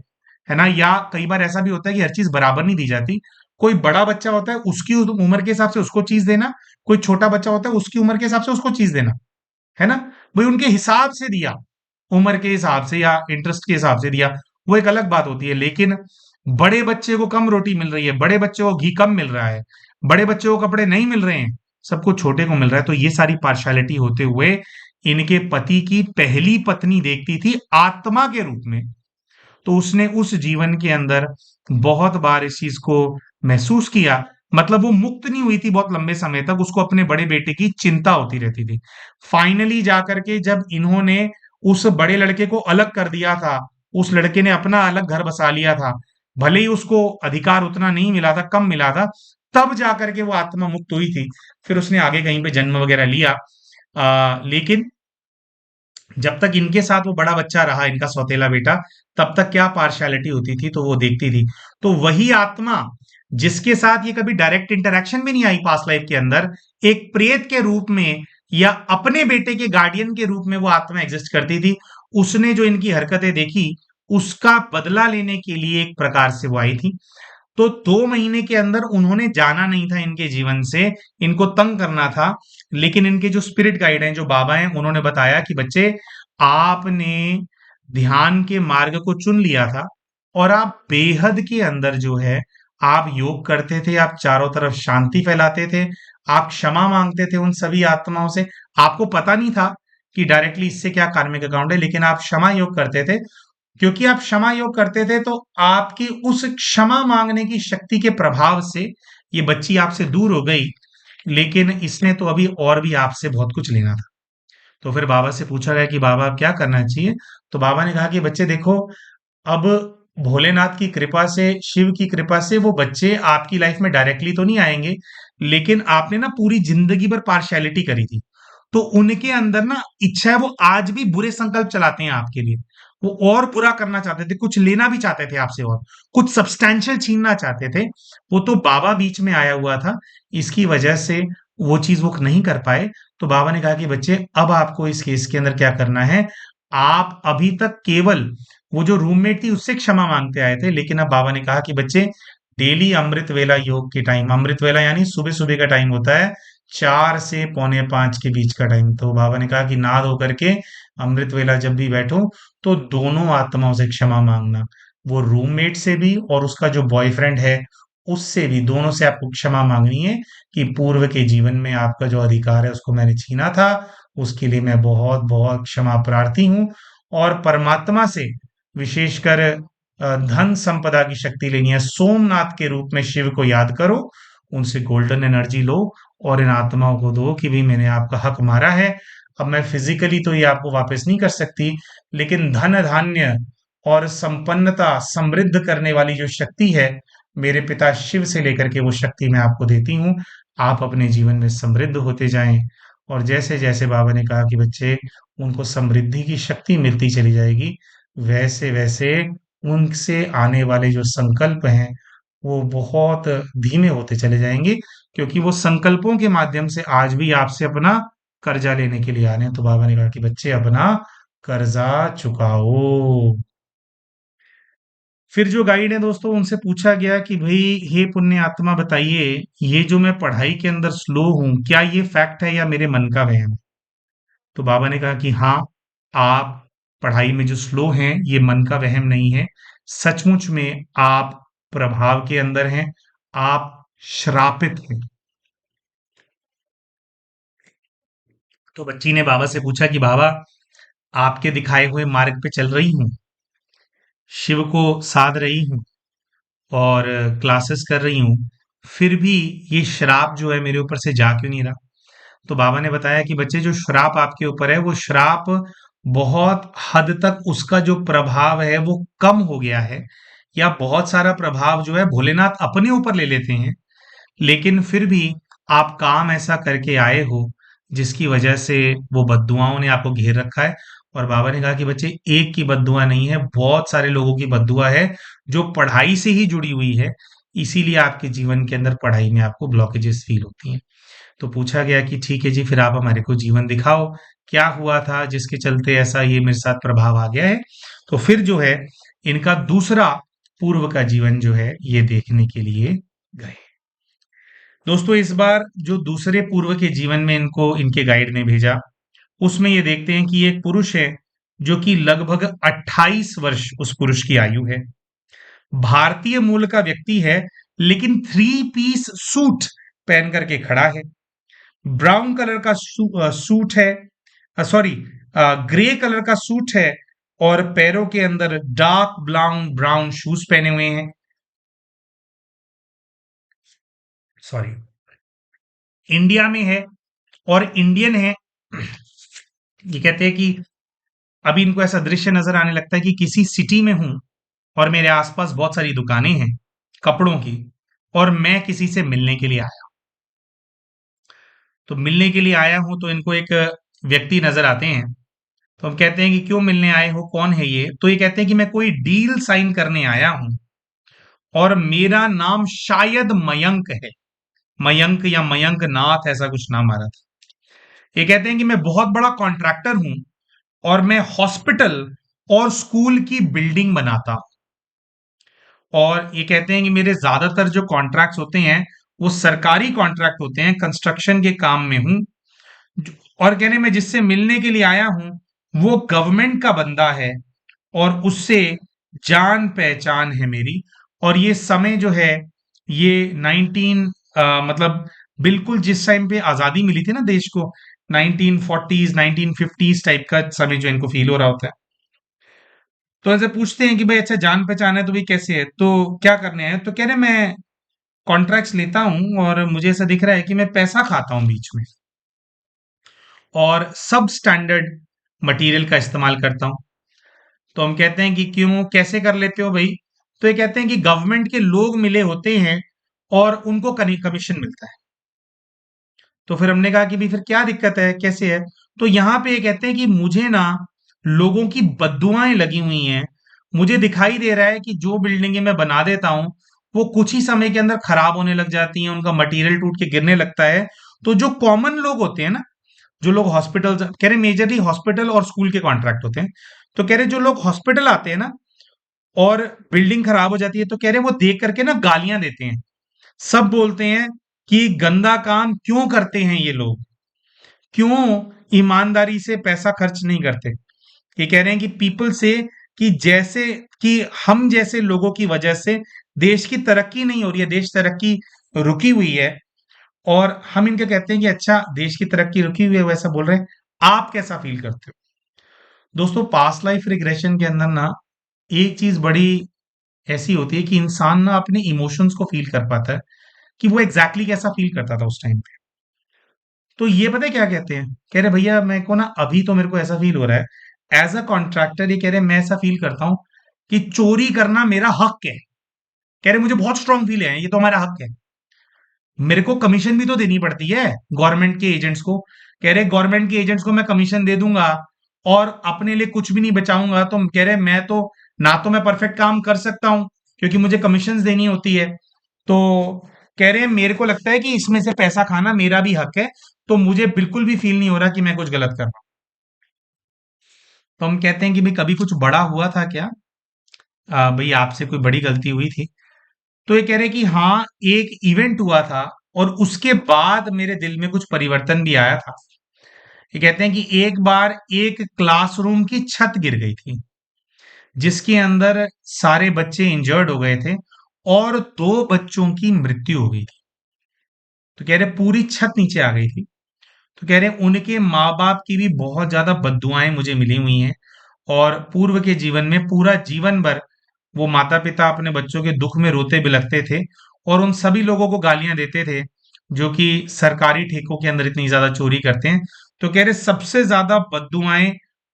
ना? या कई बार ऐसा भी होता है कि हर चीज बराबर नहीं दी जाती। कोई बड़ा बच्चा होता है, उसकी उम्र के हिसाब से उसको चीज देना, कोई छोटा बच्चा होता है, उसकी उम्र के हिसाब से उसको चीज देना, है ना? भाई उनके हिसाब से दिया, उम्र के हिसाब से या इंटरेस्ट के हिसाब से दिया, वो एक अलग बात होती है। लेकिन बड़े बच्चे को कम रोटी मिल रही है, बड़े बच्चे को घी कम मिल रहा है, बड़े बच्चे को कपड़े नहीं मिल रहे हैं, सबको छोटे को मिल रहा है। तो ये सारी पार्शियलिटी होते हुए इनके पति की पहली पत्नी देखती थी आत्मा के रूप में। तो उसने उस जीवन के अंदर बहुत बार इस चीज को महसूस किया। मतलब वो मुक्त नहीं हुई थी बहुत लंबे समय तक, उसको अपने बड़े बेटे की चिंता होती रहती थी। फाइनली जाकर के जब इन्होंने उस बड़े लड़के को अलग कर दिया था, उस लड़के ने अपना अलग घर बसा लिया था, भले ही उसको अधिकार उतना नहीं मिला था, कम मिला था, तब जाकर के वो आत्मा मुक्त हुई थी। फिर उसने आगे कहीं पे जन्म वगैरह लिया। लेकिन जब तक इनके साथ वो बड़ा बच्चा रहा, इनका सौतेला बेटा, तब तक क्या पार्शियलिटी होती थी, तो वो देखती थी। तो वही आत्मा जिसके साथ ये कभी डायरेक्ट इंटरेक्शन भी नहीं आई पास्ट लाइफ के अंदर, एक प्रेत के रूप में या अपने बेटे के गार्डियन के रूप में वो आत्मा एग्जिस्ट करती थी। उसने जो इनकी हरकतें देखी, उसका बदला लेने के लिए एक प्रकार से वो आई थी। तो 2 महीने के अंदर उन्होंने जाना नहीं था इनके जीवन से, इनको तंग करना था। लेकिन इनके जो स्पिरिट गाइड हैं, जो बाबा हैं, उन्होंने बताया कि बच्चे, आपने ध्यान के मार्ग को चुन लिया था, और आप बेहद के अंदर जो है, आप योग करते थे, आप चारों तरफ शांति फैलाते थे, आप क्षमा मांगते थे उन सभी आत्माओं से। आपको पता नहीं था कि डायरेक्टली इससे क्या कार्मिक अकाउंट है, लेकिन आप क्षमा योग करते थे। क्योंकि आप क्षमा योग करते थे, तो आपकी उस क्षमा मांगने की शक्ति के प्रभाव से ये बच्ची आपसे दूर हो गई। लेकिन इसने तो अभी और भी आपसे बहुत कुछ लेना था। तो फिर बाबा से पूछा गया कि बाबा अब क्या करना चाहिए? तो बाबा ने कहा कि बच्चे देखो, अब भोलेनाथ की कृपा से, शिव की कृपा से वो बच्चे आपकी लाइफ में डायरेक्टली तो नहीं आएंगे, लेकिन आपने ना पूरी जिंदगी भर पार्शियलिटी करी थी। तो उनके अंदर ना इच्छा है, वो आज भी बुरे संकल्प चलाते हैं आपके लिए। वो और बुरा करना चाहते थे, कुछ लेना भी चाहते थे आपसे, और कुछ सब्सटैंशियल छीनना चाहते थे। वो तो बाबा बीच में आया हुआ था, इसकी वजह से वो चीज वो नहीं कर पाए। तो बाबा ने कहा कि बच्चे, अब आपको इस केस के अंदर क्या करना है? आप अभी तक केवल वो जो रूममेट थी उससे क्षमा मांगते आए थे, लेकिन अब बाबा ने कहा कि बच्चे, डेली अमृत वेला योग के टाइम, अमृत वेला यानी सुबह सुबह का टाइम होता है, 4 से पौने 5 के बीच का टाइम। तो बाबा ने कहा कि नहा धो करके अमृत वेला जब भी बैठो, तो दोनों आत्माओं से क्षमा मांगना, वो रूममेट से भी और उसका जो बॉयफ्रेंड है उससे भी, दोनों से आपको क्षमा मांगनी है कि पूर्व के जीवन में आपका जो अधिकार है उसको मैंने छीना था, उसके लिए मैं बहुत बहुत क्षमा प्रार्थी हूँ। और परमात्मा से विशेषकर धन संपदा की शक्ति लेनी है, सोमनाथ के रूप में शिव को याद करो, उनसे गोल्डन एनर्जी लो और इन आत्माओं को दो कि भाई मैंने आपका हक मारा है। अब मैं फिजिकली तो ये आपको वापस नहीं कर सकती, लेकिन धन धान्य और संपन्नता, समृद्ध करने वाली जो शक्ति है, मेरे पिता शिव से लेकर के वो शक्ति मैं आपको देती हूँ। आप अपने जीवन में समृद्ध होते जाएं। और जैसे जैसे बाबा ने कहा कि बच्चे, उनको समृद्धि की शक्ति मिलती चली जाएगी, वैसे वैसे उनसे आने वाले जो संकल्प हैं वो बहुत धीमे होते चले जाएंगे, क्योंकि वो संकल्पों के माध्यम से आज भी आपसे अपना कर्जा लेने के लिए आ रहे हैं। तो बाबा ने कहा कि बच्चे, अपना कर्जा चुकाओ। फिर जो गाइड है दोस्तों, उनसे पूछा गया कि भाई, हे पुण्य आत्मा, बताइए, ये जो मैं पढ़ाई के अंदर स्लो हूं, क्या ये फैक्ट है या मेरे मन का वहम है? तो बाबा ने कहा कि हाँ, आप पढ़ाई में जो स्लो हैं, ये मन का वहम नहीं है। सचमुच में आप प्रभाव के अंदर हैं, आप श्रापित हैं। तो बच्ची ने बाबा से पूछा कि बाबा, आपके दिखाए हुए मार्ग पे चल रही हूँ, शिव को साध रही हूँ और क्लासेस कर रही हूँ, फिर भी ये श्राप जो है मेरे ऊपर से जा क्यों नहीं रहा? तो बाबा ने बताया कि बच्चे, जो श्राप आपके ऊपर है, वो श्राप बहुत हद तक उसका जो प्रभाव है वो कम हो गया है, या बहुत सारा प्रभाव जो है भोलेनाथ अपने ऊपर ले लेते हैं, लेकिन फिर भी आप काम ऐसा करके आए हो जिसकी वजह से वो बद्दुआओं ने आपको घेर रखा है। और बाबा ने कहा कि बच्चे, एक की बद्दुआ नहीं है, बहुत सारे लोगों की बद्दुआ है जो पढ़ाई से ही जुड़ी हुई है, इसीलिए आपके जीवन के अंदर पढ़ाई में आपको ब्लॉकेजेस फील होती हैं। तो पूछा गया कि ठीक है जी, फिर आप हमारे को जीवन दिखाओ, क्या हुआ था जिसके चलते ऐसा ये मेरे साथ प्रभाव आ गया है? तो फिर जो है, इनका दूसरा पूर्व का जीवन जो है ये देखने के लिए गए। दोस्तों, इस बार जो दूसरे पूर्व के जीवन में इनको इनके गाइड ने भेजा, उसमें ये देखते हैं कि एक पुरुष है जो कि लगभग 28 वर्ष उस पुरुष की आयु है। भारतीय मूल का व्यक्ति है, लेकिन थ्री पीस सूट पहन करके खड़ा है। ब्राउन कलर का सूट है, सॉरी, ग्रे कलर का सूट है, और पैरों के अंदर डार्क ब्राउन ब्राउन शूज पहने हुए हैं। सॉरी, इंडिया में है और इंडियन है। ये कहते हैं कि अभी इनको ऐसा दृश्य नजर आने लगता है कि किसी सिटी में हूं और मेरे आसपास बहुत सारी दुकानें हैं कपड़ों की, और मैं किसी से मिलने के लिए आया। तो मिलने के लिए आया हूं, तो इनको एक व्यक्ति नजर आते हैं। तो हम कहते हैं कि क्यों मिलने आए हो, कौन है ये? तो ये कहते हैं कि मैं कोई डील साइन करने आया हूं, और मेरा नाम शायद मयंक है। मयंक या मयंक नाथ, ऐसा कुछ नाम आ रहा था। ये कहते हैं कि मैं बहुत बड़ा कॉन्ट्रैक्टर हूं, और मैं हॉस्पिटल और स्कूल की बिल्डिंग बनाता हूं। और ये कहते हैं कि मेरे ज्यादातर जो कॉन्ट्रैक्ट्स होते हैं वो सरकारी कॉन्ट्रैक्ट होते हैं, कंस्ट्रक्शन के काम में हूं। और कहने मैं जिससे मिलने के लिए आया हूं वो गवर्नमेंट का बंदा है, और उससे जान पहचान है मेरी। और ये समय जो है, ये 19 मतलब बिल्कुल जिस टाइम पे आजादी मिली थी ना देश को, 1940s 1950s टाइप का समय जो इनको फील हो रहा होता है। तो ऐसे पूछते हैं कि भाई अच्छा, जान पहचान है तो भाई कैसे है, तो क्या करने हैं? तो कह रहे मैं कॉन्ट्रैक्ट्स लेता हूं और मुझे ऐसा दिख रहा है कि मैं पैसा खाता हूं बीच में, और सब स्टैंडर्ड मटेरियल का इस्तेमाल करता हूं। तो हम कहते हैं कि क्यों, कैसे कर लेते हो भाई? तो ये कहते हैं कि गवर्नमेंट के लोग मिले होते हैं और उनको कमीशन मिलता है। तो फिर हमने कहा कि भाई फिर क्या दिक्कत है, कैसे है? तो यहां पे ये कहते हैं कि मुझे ना लोगों की बद्दुआएं लगी हुई हैं। मुझे दिखाई दे रहा है कि जो बिल्डिंगें मैं बना देता हूं वो कुछ ही समय के अंदर खराब होने लग जाती हैं, उनका मटेरियल टूट के गिरने लगता है। तो जो कॉमन लोग होते हैं ना, जो लोग हॉस्पिटल, कह रहे मेजरली हॉस्पिटल और स्कूल के कॉन्ट्रैक्ट होते हैं, तो कह रहे जो लोग हॉस्पिटल आते हैं ना और बिल्डिंग खराब हो जाती है, तो कह रहे वो देख करके ना गालियां देते हैं। सब बोलते हैं कि गंदा काम क्यों करते हैं ये लोग, क्यों ईमानदारी से पैसा खर्च नहीं करते। ये कह रहे हैं कि पीपल से, कि जैसे कि हम जैसे लोगों की वजह से देश की तरक्की नहीं हो रही है, देश तरक्की रुकी हुई है। और हम इनके कहते हैं कि अच्छा, देश की तरक्की रुकी हुई है, वैसा बोल रहे हैं, आप कैसा फील करते हो? दोस्तों, पास्ट लाइफ रिग्रेशन के अंदर ना एक चीज बड़ी ऐसी होती है कि इंसान ना अपने इमोशंस को फील कर पाता है कि वो एग्जैक्टली कैसा फील करता था उस टाइम पे। तो ये पता है क्या कहते हैं? कह रहे भैया, मेरे को ना अभी तो मेरे को ऐसा फील हो रहा है एज अ कॉन्ट्रैक्टर, ये कह रहे मैं ऐसा फील करता हूँ कि चोरी करना मेरा हक है। कह रहे मुझे बहुत स्ट्रांग फील है, ये तो हमारा हक है। मेरे को कमीशन भी तो देनी पड़ती है गवर्नमेंट के एजेंट्स को। कह रहे गवर्नमेंट के एजेंट्स को मैं कमीशन दे दूंगा और अपने लिए कुछ भी नहीं बचाऊंगा, तो कह रहे मैं तो ना तो मैं परफेक्ट काम कर सकता हूं क्योंकि मुझे कमीशन देनी होती है। तो कह रहे हैं मेरे को लगता है कि इसमें से पैसा खाना मेरा भी हक है, तो मुझे बिल्कुल भी फील नहीं हो रहा कि मैं कुछ गलत कर रहा हूं। तो हम कहते हैं कि भाई कभी कुछ बड़ा हुआ था क्या, भाई आपसे कोई बड़ी गलती हुई थी? तो ये कह रहे कि हाँ, एक इवेंट हुआ था और उसके बाद मेरे दिल में कुछ परिवर्तन भी आया था। ये कहते हैं कि एक बार एक क्लासरूम की छत गिर गई थी, जिसके अंदर सारे बच्चे इंजर्ड हो गए थे और 2 बच्चों की मृत्यु हो गई थी। तो कह रहे पूरी छत नीचे आ गई थी। तो कह रहे उनके माँ-बाप की भी बहुत ज़्यादा बद्दुआएँ मुझे मिली हुई हैं और पूर्व के जीवन में पूरा जीवन भर वो माता-पिता अपने बच्चों के दुःख में रोते-बिलखते थे और उन सभी लोगों को गालियाँ देते थे, जो कि सरकारी ठेकों के अंदर इतनी ज़्यादा चोरी करते हैं। तो कह रहे सबसे ज़्यादा बद्दुआएँ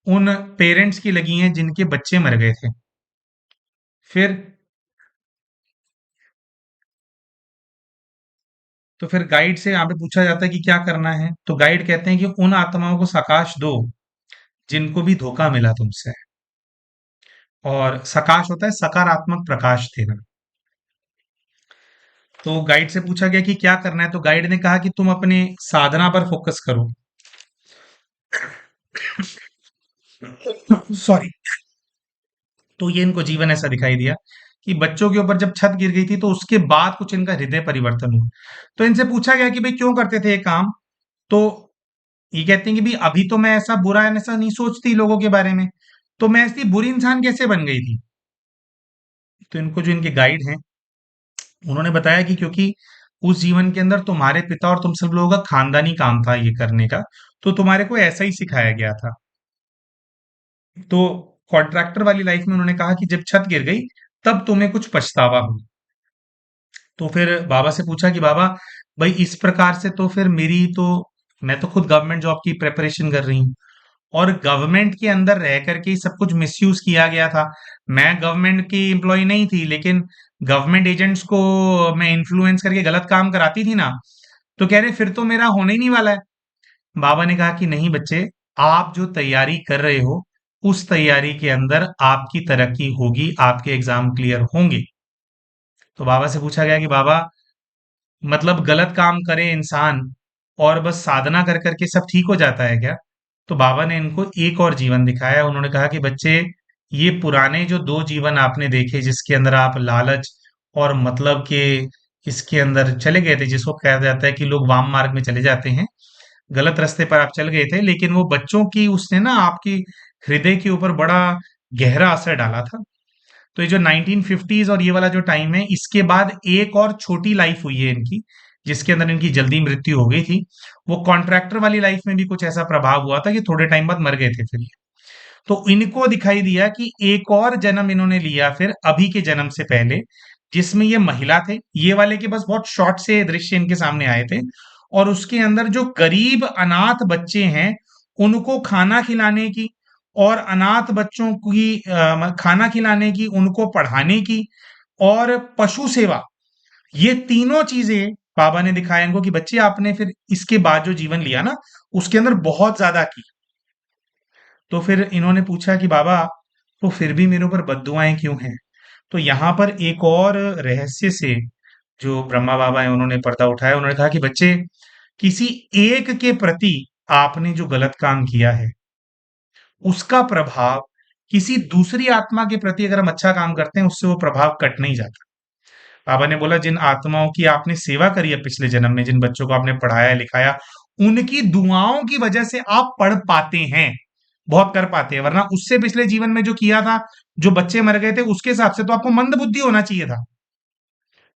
उन पेरेंट्स की लगी हैं जिनके बच्चे मर गए थे। फिर फिर गाइड से यहाँ पे पूछा जाता है कि क्या करना है? तो गाइड कहते हैं कि उन आत्माओं को सकाश दो, जिनको भी धोखा मिला तुमसे। और सकाश होता है सकारात्मक प्रकाश देना। तो गाइड से पूछा गया कि क्या करना है, तो गाइड ने कहा कि तुम अपने साधना पर फोकस करो। सॉरी। तो ये इनको जीवन ऐसा दिखाई दिया कि बच्चों के ऊपर जब छत गिर गई थी तो उसके बाद कुछ इनका हृदय परिवर्तन हुआ। तो इनसे पूछा गया कि भाई क्यों करते थे ये काम? तो ये कहते हैं कि भाई अभी तो मैं ऐसा बुरा ऐसा नहीं सोचती लोगों के बारे में, तो मैं ऐसी बुरी इंसान कैसे बन गई थी? तो इनको जो इनके गाइड हैं उन्होंने बताया कि क्योंकि उस जीवन के अंदर तुम्हारे पिता और तुम सब लोगों का खानदानी काम था ये करने का, तो तुम्हारे को ऐसा ही सिखाया गया था। तो कॉन्ट्रैक्टर वाली लाइफ में उन्होंने कहा कि जब छत गिर गई तब तुम्हें कुछ पछतावा हो। तो फिर बाबा से पूछा कि बाबा भाई इस प्रकार से तो फिर मेरी तो मैं तो खुद गवर्नमेंट जॉब की प्रिपरेशन कर रही हूँ और गवर्नमेंट के अंदर रह करके ही सब कुछ मिसयूज किया गया था। मैं गवर्नमेंट की एम्प्लॉय नहीं थी, लेकिन गवर्नमेंट एजेंट्स को मैं इन्फ्लुएंस करके गलत काम कराती थी ना। तो कह रहे फिर तो मेरा होने ही नहीं वाला है। बाबा ने कहा कि नहीं बच्चे, आप जो तैयारी कर रहे हो उस तैयारी के अंदर आपकी तरक्की होगी, आपके एग्जाम क्लियर होंगे। तो बाबा से पूछा गया कि बाबा मतलब गलत काम करे इंसान और बस साधना कर करके सब ठीक हो जाता है क्या? तो बाबा ने इनको एक और जीवन दिखाया। उन्होंने कहा कि बच्चे, ये पुराने जो 2 जीवन आपने देखे जिसके अंदर आप लालच और मतलब के इसके अंदर चले गए थे, जिसको कहा जाता है कि लोग वाम मार्ग में चले जाते हैं, गलत रास्ते पर आप चल गए थे, लेकिन वो बच्चों की उसने ना आपकी हृदय के ऊपर बड़ा गहरा असर डाला था। तो ये जो 1950s और ये वाला जो टाइम है, इसके बाद एक और छोटी लाइफ हुई है इनकी, जिसके अंदर इनकी जल्दी मृत्यु हो गई थी। वो कॉन्ट्रैक्टर वाली लाइफ में भी कुछ ऐसा प्रभाव हुआ था कि थोड़े टाइम बाद मर गए थे फिर ये। तो इनको दिखाई दिया कि एक और जन्म इन्होंने लिया फिर अभी के जन्म से पहले, जिसमें ये महिला थे। ये वाले के बस बहुत शॉर्ट से दृश्य इनके सामने आए थे और उसके अंदर जो गरीब अनाथ बच्चे हैं उनको खाना खिलाने की और अनाथ बच्चों की खाना खिलाने की, उनको पढ़ाने की और पशु सेवा, ये तीनों चीजें बाबा ने दिखाया इनको कि बच्चे आपने फिर इसके बाद जो जीवन लिया ना उसके अंदर बहुत ज्यादा की। तो फिर इन्होंने पूछा कि बाबा तो फिर भी मेरे ऊपर बद्दुआएं क्यों हैं? तो यहाँ पर एक और रहस्य से जो ब्रह्मा बाबा हैं उन्होंने पर्दा उठाया। उन्होंने कहा कि बच्चे, किसी एक के प्रति आपने जो गलत काम किया है उसका प्रभाव किसी दूसरी आत्मा के प्रति अगर हम अच्छा काम करते हैं उससे वो प्रभाव कट नहीं जाता। बाबा ने बोला जिन आत्माओं की आपने सेवा करी है पिछले जन्म में, जिन बच्चों को आपने पढ़ाया लिखाया, उनकी दुआओं की वजह से आप पढ़ पाते हैं, बहुत कर पाते हैं, वरना उससे पिछले जीवन में जो किया था, जो बच्चे मर गए थे उसके हिसाब से तो आपको मंद बुद्धि होना चाहिए था।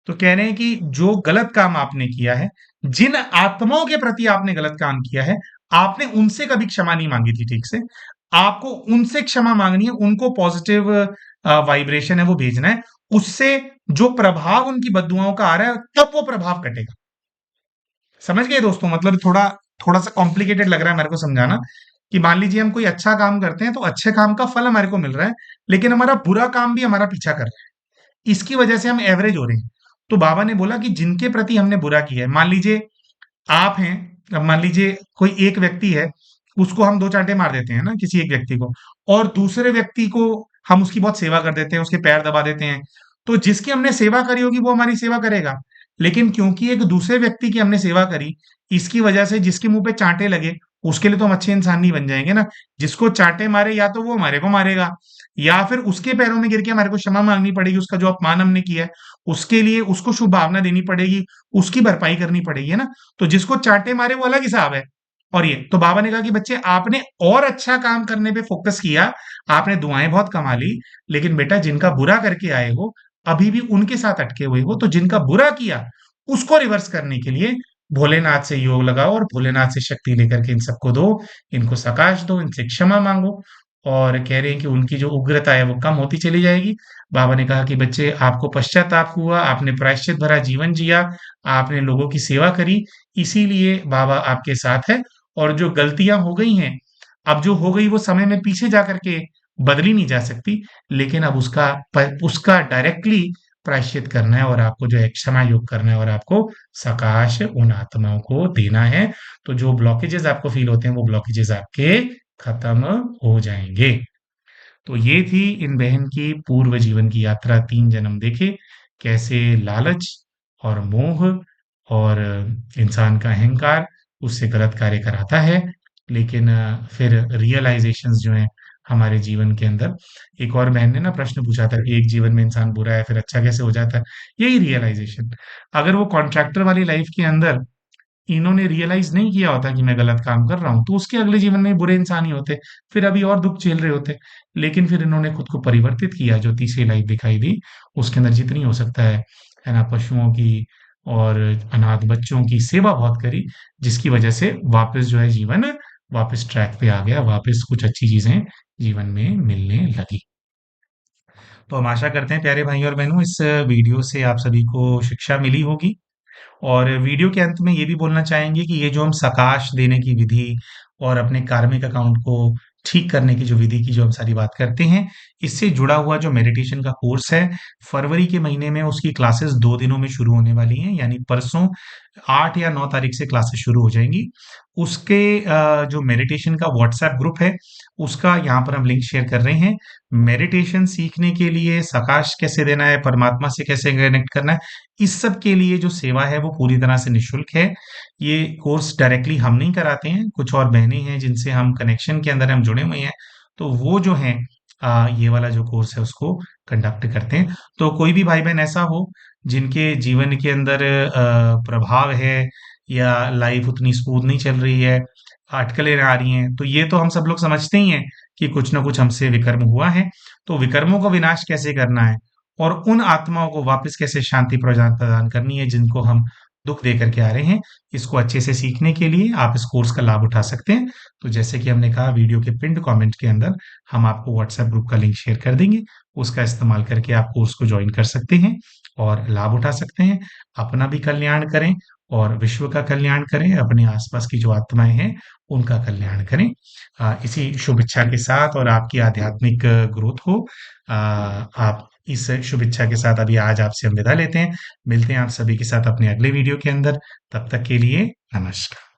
तो कह रहे हैं कि जो गलत काम आपने किया है, जिन आत्माओं के प्रति आपने गलत काम किया है, आपने उनसे कभी क्षमा नहीं मांगी थी ठीक से। आपको उनसे क्षमा मांगनी है, उनको पॉजिटिव वाइब्रेशन है वो भेजना है। उससे जो प्रभाव उनकी बद्दुआओं का आ रहा है तब वो प्रभाव कटेगा। समझ गए दोस्तों? मतलब थोड़ा थोड़ा सा कॉम्प्लिकेटेड लग रहा है मेरे को समझाना, कि मान लीजिए हम कोई अच्छा काम करते हैं तो अच्छे काम का फल हमारे को मिल रहा है, लेकिन हमारा बुरा काम भी हमारा पीछा कर रहा है, इसकी वजह से हम एवरेज हो रहे हैं। तो बाबा ने बोला कि जिनके प्रति हमने बुरा किया है, मान लीजिए आप हैं, अब मान लीजिए कोई एक व्यक्ति है, उसको हम 2 चांटे मार देते हैं ना किसी एक व्यक्ति को, और दूसरे व्यक्ति को हम उसकी बहुत सेवा कर देते हैं, उसके पैर दबा देते हैं, तो जिसकी हमने सेवा करी होगी वो हमारी सेवा करेगा। लेकिन क्योंकि एक दूसरे व्यक्ति की हमने सेवा करी, इसकी वजह से जिसके मुँह पे चांटे लगे, उसके लिए तो हम अच्छे इंसान नहीं बन जाएँगे ना। जिसको चांटे मारे या तो वो हमारे को मारेगा, या फिर उसके पैरों में गिर के हमारे को क्षमा माँगनी पड़ेगी, उसका जो अपमान हमने किया है, उसके लिए उसको शुभ भावना देनी पड़ेगी, उसकी भरपाई करनी पड़ेगी, है ना? तो जिसको चांटे मारे वो अलग हिसाब है। और ये तो बाबा ने कहा कि बच्चे आपने और अच्छा काम करने पे फोकस किया, आपने दुआएं बहुत कमा ली, लेकिन बेटा जिनका बुरा करके आए हो अभी भी उनके साथ अटके हुए हो, तो जिनका बुरा किया उसको रिवर्स करने के लिए भोलेनाथ से योग लगाओ और भोलेनाथ से शक्ति लेकर के इन सबको दो, इनको सकाश दो, इनसे क्षमा मांगो। और कह रहे हैं कि उनकी जो उग्रता है वो कम होती चली जाएगी। बाबा ने कहा कि बच्चे आपको पश्चाताप हुआ, आपने प्रायश्चित भरा जीवन जिया, आपने लोगों की सेवा करी, इसीलिए बाबा आपके साथ है। और जो गलतियां हो गई हैं, अब जो हो गई वो समय में पीछे जा करके बदली नहीं जा सकती, लेकिन अब उसका डायरेक्टली प्रायश्चित करना है और आपको जो है क्षमा योग करना है और आपको सकाश उन आत्माओं को देना है। तो जो ब्लॉकेजेस आपको फील होते हैं वो ब्लॉकेजेस आपके खत्म हो जाएंगे। तो ये थी इन बहन की पूर्व जीवन की यात्रा, 3 जन्म देखे, कैसे लालच और मोह और इंसान का अहंकार उससे गलत कार्य कराता है। लेकिन फिर रियलाइज़ेशंस जो हैं हमारे जीवन के अंदर, एक और बहन ने ना प्रश्न पूछा था कि एक जीवन में इंसान बुरा है फिर अच्छा कैसे हो जाता है? यही रियलाइज़ेशन। अगर वो कॉन्ट्रैक्टर वाली लाइफ़ के अंदर इन्होंने रियलाइज नहीं किया होता कि मैं गलत काम कर रहा हूँ, तो उसके अगले जीवन में बुरे इंसान ही होते, फिर अभी और दुख झेल रहे होते। लेकिन फिर इन्होंने खुद को परिवर्तित किया, जो तीसरी लाइफ दिखाई दी, उसके अंदर जितनी हो सकता है ना, पशुओं की और अनाथ बच्चों की सेवा बहुत करी, जिसकी वजह से वापस जो है जीवन वापस ट्रैक पे आ गया, वापस कुछ अच्छी चीजें जीवन में मिलने लगी। तो हम आशा करते हैं प्यारे भाई और बहनों, इस वीडियो से आप सभी को शिक्षा मिली होगी। और वीडियो के अंत में ये भी बोलना चाहेंगे कि ये जो हम सकाश देने की विधि और अपने कार्मिक अकाउंट को ठीक करने की जो विधि की जो हम सारी बात करते हैं, इससे जुड़ा हुआ जो मेडिटेशन का कोर्स है, फरवरी के महीने में उसकी क्लासेस 2 दिनों में शुरू होने वाली हैं, यानी परसों 8 या 9 तारीख से क्लासेस शुरू हो जाएंगी। उसके जो मेडिटेशन का व्हाट्सएप ग्रुप है, उसका यहाँ पर हम लिंक शेयर कर रहे हैं। मेडिटेशन सीखने के लिए सकाश कैसे देना है, परमात्मा से कैसे कनेक्ट करना है, इस सब के लिए जो सेवा है वो पूरी तरह से निःशुल्क है। ये कोर्स डायरेक्टली हम नहीं कराते हैं, कुछ और बहनें हैं जिनसे हम कनेक्शन के अंदर हम जुड़े हुए हैं, तो वो जो हैं ये वाला जो कोर्स है उसको कंडक्ट करते हैं। तो कोई भी भाई बहन ऐसा हो जिनके जीवन के अंदर प्रभाव है या लाइफ उतनी स्मूथ नहीं चल रही है, अटकलें आ रही हैं, तो ये तो हम सब लोग समझते ही हैं कि कुछ ना कुछ हमसे विकर्म हुआ है। तो विकर्मों का विनाश कैसे करना है और उन आत्माओं को वापस कैसे शांति प्रदान प्रदान करनी है जिनको हम दुख दे करके आ रहे हैं, इसको अच्छे से सीखने के लिए आप इस कोर्स का लाभ उठा सकते हैं। तो जैसे कि हमने कहा, वीडियो के पिंड कमेंट के अंदर हम आपको व्हाट्सएप ग्रुप का लिंक शेयर कर देंगे, उसका इस्तेमाल करके आप कोर्स को ज्वाइन कर सकते हैं और लाभ उठा सकते हैं। अपना भी कल्याण करें और विश्व का कल्याण करें, अपने आसपास की जो आत्माएं हैं उनका कल्याण करें। इसी शुभ इच्छा के साथ और आपकी आध्यात्मिक ग्रोथ हो, आप इस शुभ इच्छा के साथ अभी आज आपसे हम विदा लेते हैं। मिलते हैं आप सभी के साथ अपने अगले वीडियो के अंदर। तब तक के लिए नमस्कार।